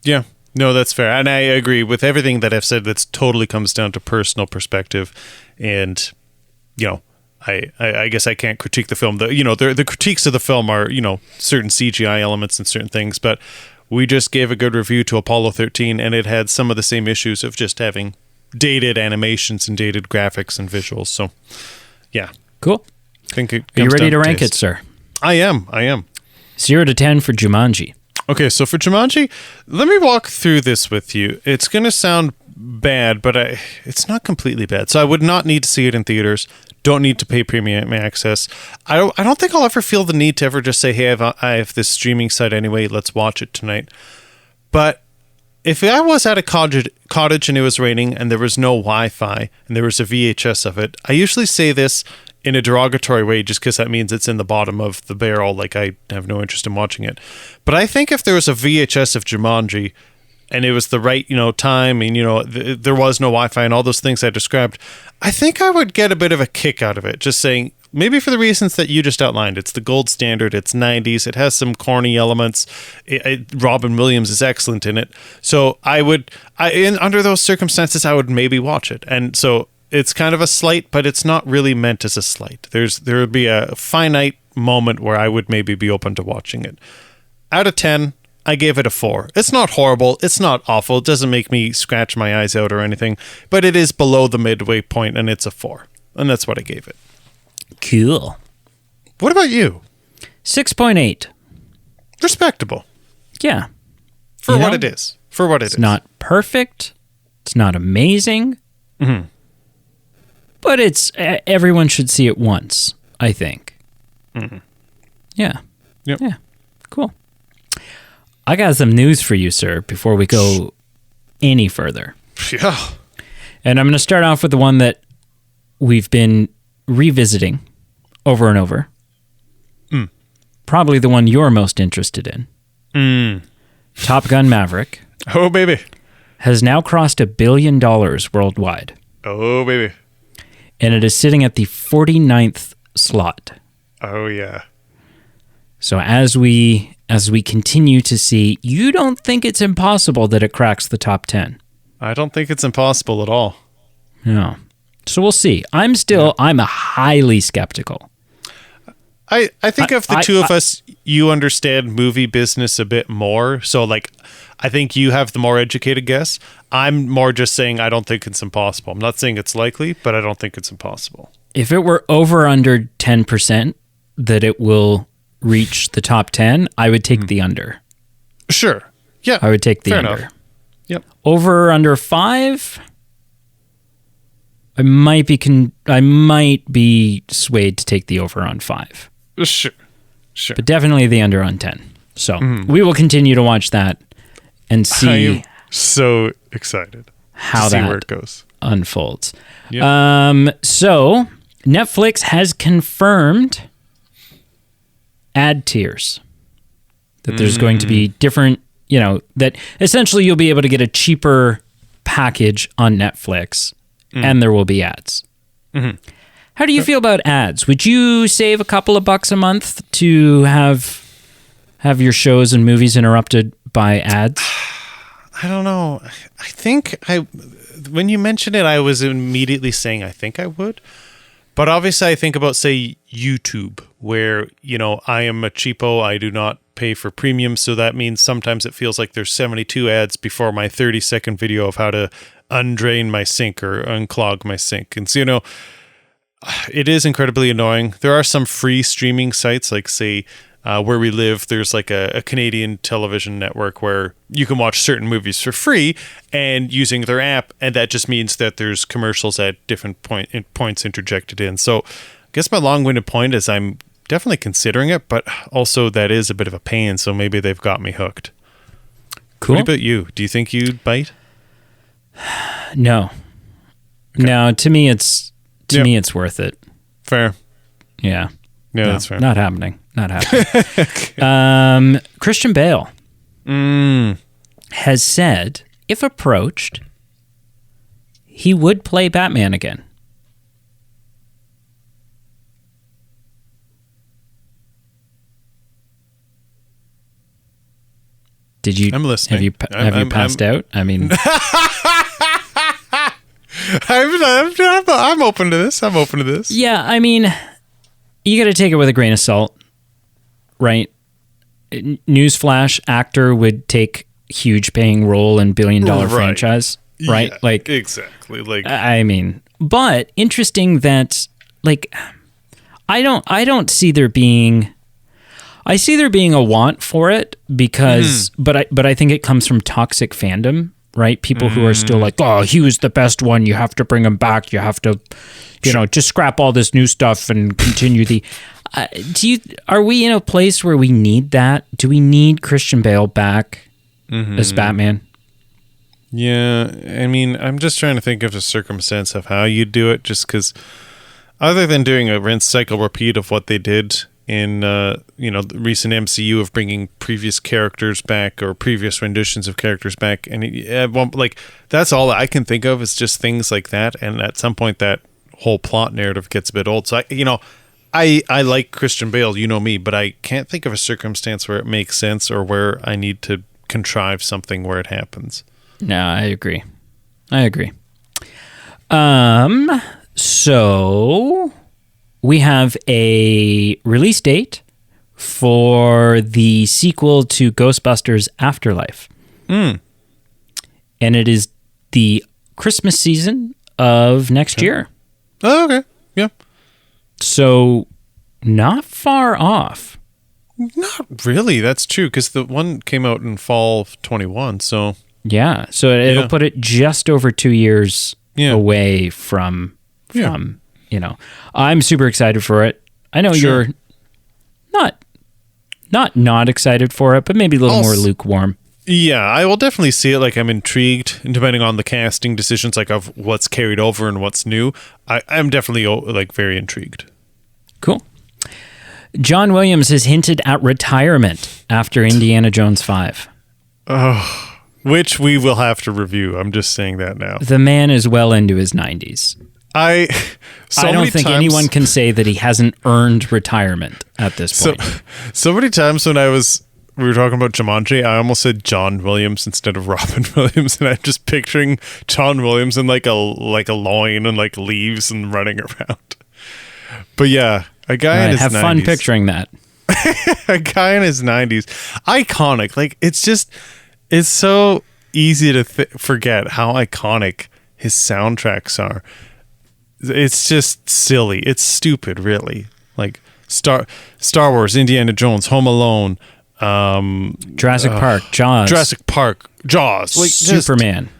S2: Yeah. No, that's fair. And I agree with everything that I've said. That's totally comes down to personal perspective. And, I guess I can't critique the film. The critiques of the film are, certain CGI elements and certain things, but we just gave a good review to Apollo 13, and it had some of the same issues of just having dated animations and dated graphics and visuals. So, yeah.
S1: Cool.
S2: I think it
S1: Are you
S2: comes
S1: ready
S2: down
S1: to rank
S2: taste.
S1: it, sir?
S2: I am.
S1: 0 to 10 for Jumanji.
S2: Okay, so for Jumanji, let me walk through this with you. It's going to sound bad, but it's not completely bad. So I would not need to see it in theaters. Don't need to pay premium access. I don't think I'll ever feel the need to ever just say, hey, I have this streaming site anyway, let's watch it tonight. But if I was at a cottage and it was raining and there was no Wi-Fi and there was a VHS of it, I usually say this in a derogatory way just because that means it's in the bottom of the barrel, like I have no interest in watching it. But I think if there was a VHS of Jumanji and it was the right, time, and, there was no Wi-Fi and all those things I described, I think I would get a bit of a kick out of it. Just saying, maybe for the reasons that you just outlined. It's the gold standard. It's 90s. It has some corny elements. Robin Williams is excellent in it. So under those circumstances, I would maybe watch it. And so it's kind of a slight, but it's not really meant as a slight. There would be a finite moment where I would maybe be open to watching it. Out of 10, I gave it a 4. It's not horrible. It's not awful. It doesn't make me scratch my eyes out or anything, but it is below the midway point, and it's a 4. And that's what I gave it.
S1: Cool.
S2: What about you?
S1: 6.8.
S2: Respectable.
S1: Yeah.
S2: For what it is.
S1: It's not perfect. It's not amazing.
S2: Mm-hmm.
S1: But everyone should see it once, I think.
S2: Mm-hmm.
S1: Yeah.
S2: Yep.
S1: Yeah. Cool. I got some news for you, sir, before we go any further.
S2: Yeah.
S1: And I'm going to start off with the one that we've been revisiting over and over. Probably the one you're most interested in. Top Gun Maverick.
S2: Oh, baby.
S1: Has now crossed $1 billion worldwide.
S2: Oh, baby.
S1: And it is sitting at the 49th slot.
S2: Oh, yeah.
S1: So as we continue to see, you don't think it's impossible that it cracks the top 10.
S2: I don't think it's impossible at all.
S1: No. So we'll see. I'm highly skeptical.
S2: I think of the two of us, you understand movie business a bit more. So, I think you have the more educated guess. I'm more just saying I don't think it's impossible. I'm not saying it's likely, but I don't think it's impossible.
S1: If it were over under 10% that it will reach the top 10, I would take the under.
S2: Sure. Yeah.
S1: I would take the
S2: Fair
S1: under.
S2: enough. Yep.
S1: Over or under 5, I might be swayed to take the over on 5.
S2: Sure.
S1: But definitely the under on 10. So we will continue to watch that and see.
S2: I am so excited
S1: how
S2: to see
S1: that
S2: where it goes.
S1: Unfolds.
S2: Yep.
S1: So Netflix has confirmed ad tiers. That there's going to be different, that essentially you'll be able to get a cheaper package on Netflix and there will be ads.
S2: Mm-hmm.
S1: How do you feel about ads? Would you save a couple of bucks a month to have your shows and movies interrupted by ads?
S2: I don't know. I think when you mentioned it, I was immediately saying I think I would. But obviously, I think about, say, YouTube, where, I am a cheapo. I do not pay for premium. So that means sometimes it feels like there's 72 ads before my 30-second video of how to undrain my sink or unclog my sink. And so, it is incredibly annoying. There are some free streaming sites, like, say, where we live, there's like a Canadian television network where you can watch certain movies for free and using their app, and that just means that there's commercials at different points interjected in. So I guess my long-winded point is I'm definitely considering it, but also that is a bit of a pain, so maybe they've got me hooked.
S1: Cool.
S2: What about you? Do you think you'd bite?
S1: No. Okay. No, to me it's worth it.
S2: Fair.
S1: Yeah.
S2: Yeah, that's fair.
S1: Not happening. Okay. Christian Bale has said, if approached, he would play Batman again. Did you?
S2: I'm listening.
S1: Have you passed out? I mean,
S2: I'm open to this.
S1: Yeah, I mean, you got to take it with a grain of salt, right? Newsflash: actor would take huge paying role in billion-dollar franchise, right?
S2: Yeah, exactly.
S1: I mean, but interesting that I don't see there being. I see there being a want for it because, but I think it comes from toxic fandom, right? People who are still like, oh, he was the best one. You have to bring him back. You have to, just scrap all this new stuff and continue the. Are we in a place where we need that? Do we need Christian Bale back as Batman?
S2: Yeah, I mean, I'm just trying to think of a circumstance of how you do it, just because other than doing a rinse cycle repeat of what they did in the recent MCU of bringing previous characters back or previous renditions of characters back, and that's all I can think of is just things like that. And at some point, that whole plot narrative gets a bit old. So I like Christian Bale, you know me, but I can't think of a circumstance where it makes sense or where I need to contrive something where it happens.
S1: No, I agree. So we have a release date for the sequel to Ghostbusters Afterlife. And it is the Christmas season of next year.
S2: Oh, okay. Yeah.
S1: So not far off.
S2: Not really. That's true, because the one came out in fall of 21, so...
S1: Yeah, so it'll put it just over 2 years away from I'm super excited for it. I know you're not excited for it, but maybe a little more lukewarm.
S2: Yeah, I will definitely see it. I'm intrigued, and depending on the casting decisions, of what's carried over and what's new, I'm definitely very intrigued.
S1: Cool. John Williams has hinted at retirement after Indiana Jones 5.
S2: Oh, which we will have to review. I'm just saying that now.
S1: The man is well into his 90s.
S2: I
S1: don't think anyone can say that he hasn't earned retirement at this point.
S2: So many times when we were talking about Jumanji, I almost said John Williams instead of Robin Williams, and I'm just picturing John Williams in a loin and leaves and running around. But yeah, a guy in his 90s.
S1: Have fun picturing that.
S2: A guy in his 90s, iconic. It's so easy to forget how iconic his soundtracks are. It's just silly. It's stupid, really. Star Wars, Indiana Jones, Home Alone,
S1: Jurassic Park, Jaws,
S2: Superman.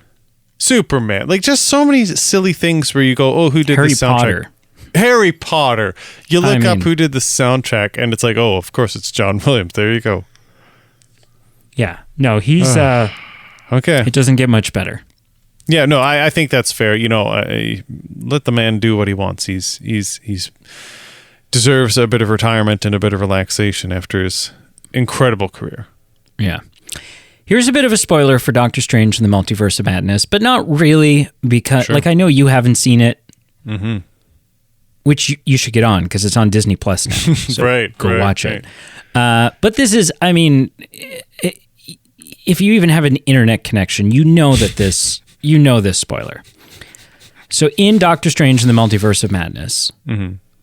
S2: Just so many silly things where you go, oh, who did the soundtrack? Harry Potter. You look up who did the soundtrack, and it's oh, of course it's John Williams. There you go.
S1: Yeah. No, he's
S2: okay.
S1: It doesn't get much better.
S2: Yeah, no, I think that's fair. Let the man do what he wants. He's deserves a bit of retirement and a bit of relaxation after his incredible career.
S1: Yeah. Here's a bit of a spoiler for Doctor Strange and the Multiverse of Madness, but not really, because I know you haven't seen it, which you should get on because it's on Disney Plus now. So go watch it. But this is, if you even have an internet connection, you know this spoiler. So in Doctor Strange and the Multiverse of Madness,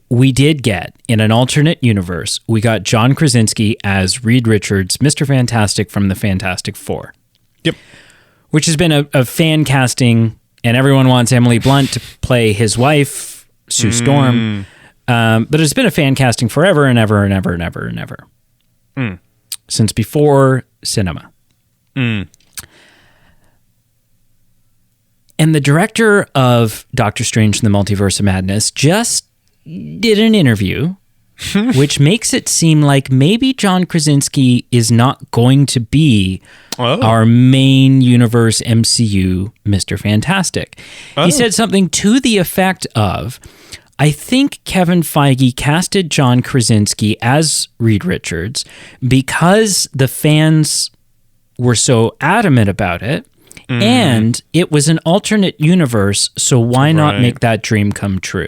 S1: we did get, in an alternate universe, we got John Krasinski as Reed Richards, Mr. Fantastic from the Fantastic Four.
S2: Yep.
S1: Which has been a fan casting, and everyone wants Emily Blunt to play his wife, Sue Storm. But it's been a fan casting forever and ever and ever and ever and ever. Since before cinema. And the director of Doctor Strange and the Multiverse of Madness just did an interview, which makes it seem like maybe John Krasinski is not going to be our main universe MCU Mr. Fantastic. He said something to the effect of, I think Kevin Feige casted John Krasinski as Reed Richards because the fans were so adamant about it, and it was an alternate universe, so why not make that dream come true?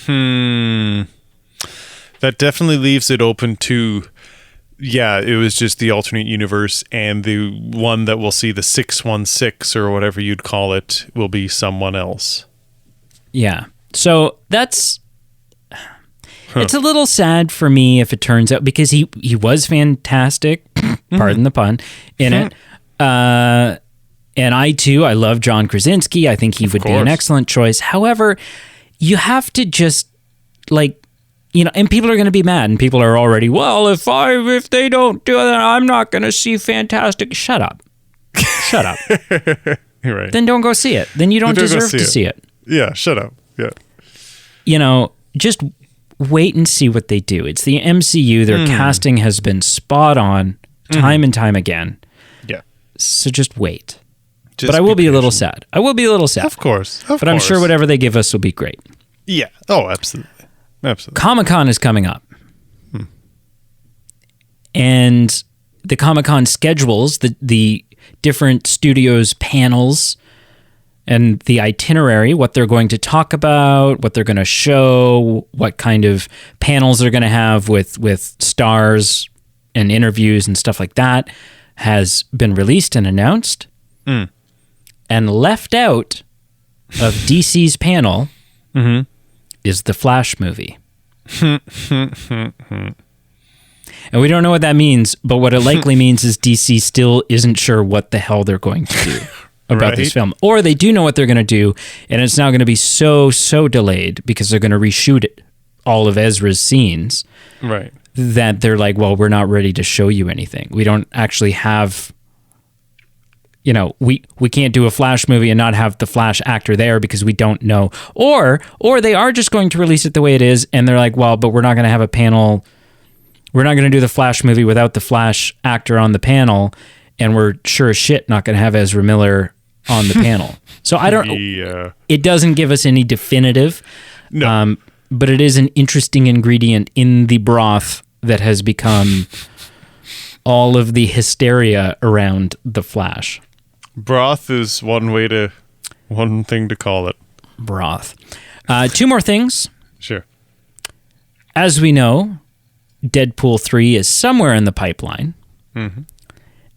S2: That definitely leaves it open to, it was just the alternate universe, and the one that we'll see, the 616 or whatever you'd call it, will be someone else.
S1: Yeah. So that's... It's a little sad for me if it turns out, because he was fantastic, pardon the pun, in it. And I love John Krasinski. I think he would be an excellent choice. However, you have to just, and people are going to be mad, and people are already, well, if they don't do that, I'm not going to see Fantastic. Shut up. Shut up.
S2: You're right.
S1: Then don't go see it. Then you don't deserve to see it.
S2: Yeah, shut up. Yeah.
S1: Just wait and see what they do. It's the MCU. Their casting has been spot on time and time again.
S2: Yeah.
S1: So just wait. But I will be a little sad. I will be a little sad.
S2: Of course.
S1: But I'm sure whatever they give us will be great.
S2: Yeah. Oh, absolutely. Absolutely.
S1: Comic-Con is coming up. And the Comic-Con schedules, the different studios' panels, and the itinerary, what they're going to talk about, what they're going to show, what kind of panels they're going to have with stars and interviews and stuff like that, has been released and announced. And left out of DC's panel is the Flash movie. And we don't know what that means, but what it likely means is DC still isn't sure what the hell they're going to do about this film. Or they do know what they're going to do, and it's now going to be so delayed because they're going to reshoot all of Ezra's scenes.
S2: Right.
S1: That they're like, well, we're not ready to show you anything. We don't actually have... we can't do a Flash movie and not have the Flash actor there because we don't know. Or they are just going to release it the way it is, and they're like, well, but we're not going to have a panel. We're not going to do the Flash movie without the Flash actor on the panel, and we're sure as shit not going to have Ezra Miller on the panel. So I don't... It doesn't give us any definitive, but it is an interesting ingredient in the broth that has become all of the hysteria around the Flash.
S2: Broth is one thing to call it.
S1: Broth. Two more things.
S2: Sure.
S1: As we know, Deadpool 3 is somewhere in the pipeline.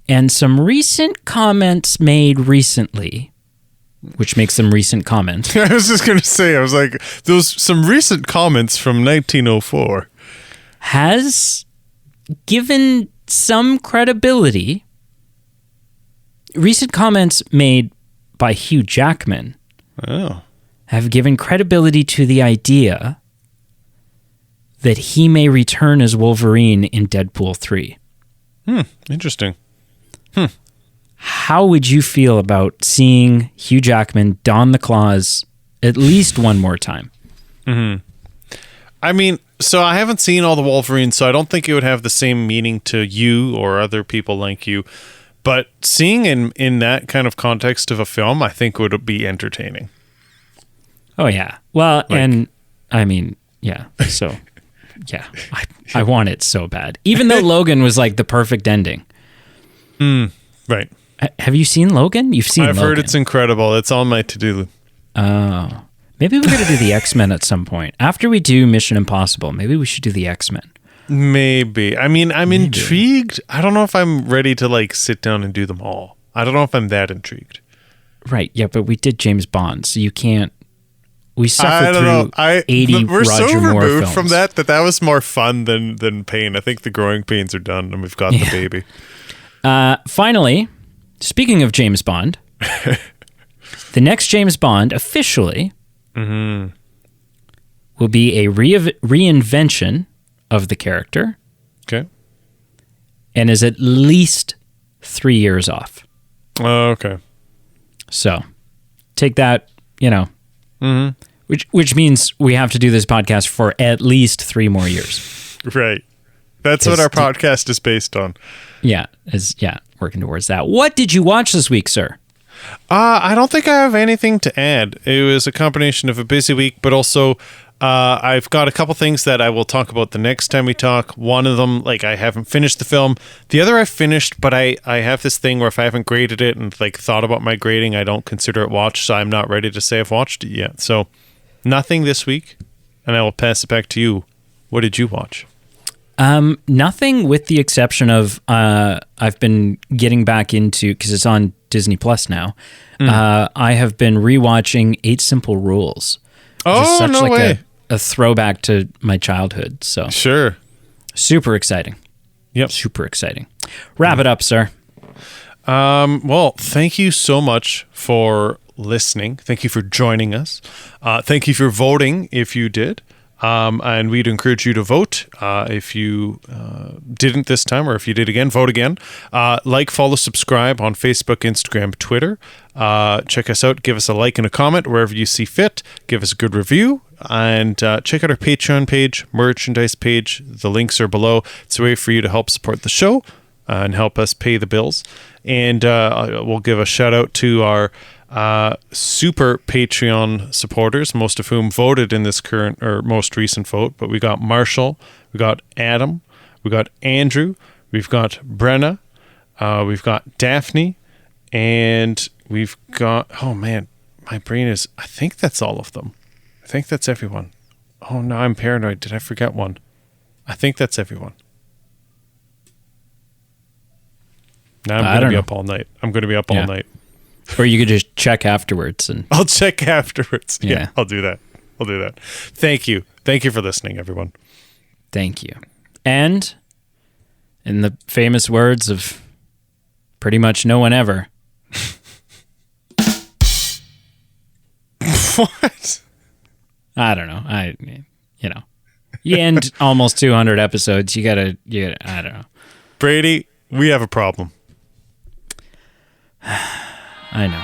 S1: And some recent comments made recently, which makes them recent comments.
S2: I was just going to say, I was like, some recent comments from 1904.
S1: Has given some credibility. Recent comments made by Hugh Jackman have given credibility to the idea that he may return as Wolverine in Deadpool 3.
S2: Interesting.
S1: How would you feel about seeing Hugh Jackman don the claws at least one more time?
S2: I mean, so I haven't seen all the Wolverines, so I don't think it would have the same meaning to you or other people like you. But seeing in that kind of context of a film, I think would be entertaining.
S1: Oh, yeah. Well, and I mean, yeah. So, yeah, I want it so bad. Even though Logan was like the perfect ending.
S2: Right.
S1: Have you seen Logan? You've seen Logan.
S2: I've heard it's incredible. It's on my to-do.
S1: Oh. Maybe we got to do the X-Men at some point. After we do Mission Impossible, maybe we should do the X-Men.
S2: Maybe. I mean, I'm intrigued. I don't know if I'm ready to sit down and do them all. I don't know if I'm that intrigued.
S1: Right. Yeah, but we did James Bond, so you can't We suffered through 80
S2: we're
S1: Roger
S2: so
S1: Moore
S2: removed
S1: films.
S2: from that was more fun than pain. I think the growing pains are done, and we've got the baby.
S1: Finally, speaking of James Bond, the next James Bond officially will be a reinvention of the character.
S2: Okay.
S1: And is at least 3 years off.
S2: Oh, okay.
S1: So take that, which means we have to do this podcast for at least 3 more years.
S2: Right. That's what our podcast is based on.
S1: Yeah, working towards that. What did you watch this week, sir?
S2: I don't think I have anything to add. It was a combination of a busy week, but also I've got a couple things that I will talk about the next time we talk. One of them, I haven't finished the film. The other I finished, but I have this thing where if I haven't graded it and thought about my grading, I don't consider it watched, so I'm not ready to say I've watched it yet. So nothing this week, and I will pass it back to you. What did you watch?
S1: Nothing, with the exception of I've been getting back into, because it's on Disney Plus now. I have been rewatching 8 Simple Rules.
S2: Oh, no way.
S1: A throwback to my childhood. So
S2: sure,
S1: super exciting.
S2: Yep,
S1: super exciting. Wrap it up, sir.
S2: Well, thank you so much for listening. Thank you for joining us. Thank you for voting if you did. And we'd encourage you to vote. If you didn't this time, or if you did again, vote again. Follow, subscribe on Facebook, Instagram, Twitter. Check us out. Give us a like and a comment wherever you see fit. Give us a good review. And check out our Patreon page, merchandise page. The links are below. It's a way for you to help support the show and help us pay the bills. And we'll give a shout out to our super Patreon supporters, most of whom voted in this current or most recent vote. But we got Marshall, we got Adam, we got Andrew, we've got Brenna, we've got Daphne, and we've got, oh man, my brain is, I think that's all of them. I think that's everyone. Oh no, I'm paranoid. Did I forget one? I think that's everyone. Now I'm going to be up all night. I'm going to be up all night.
S1: Or you could just check afterwards. And
S2: I'll check afterwards. Yeah, I'll do that. Thank you. Thank you for listening, everyone.
S1: Thank you. And in the famous words of pretty much no one ever.
S2: What?
S1: I don't know. You end almost 200 episodes. You gotta, I don't know.
S2: Brady, we have a problem.
S1: I know.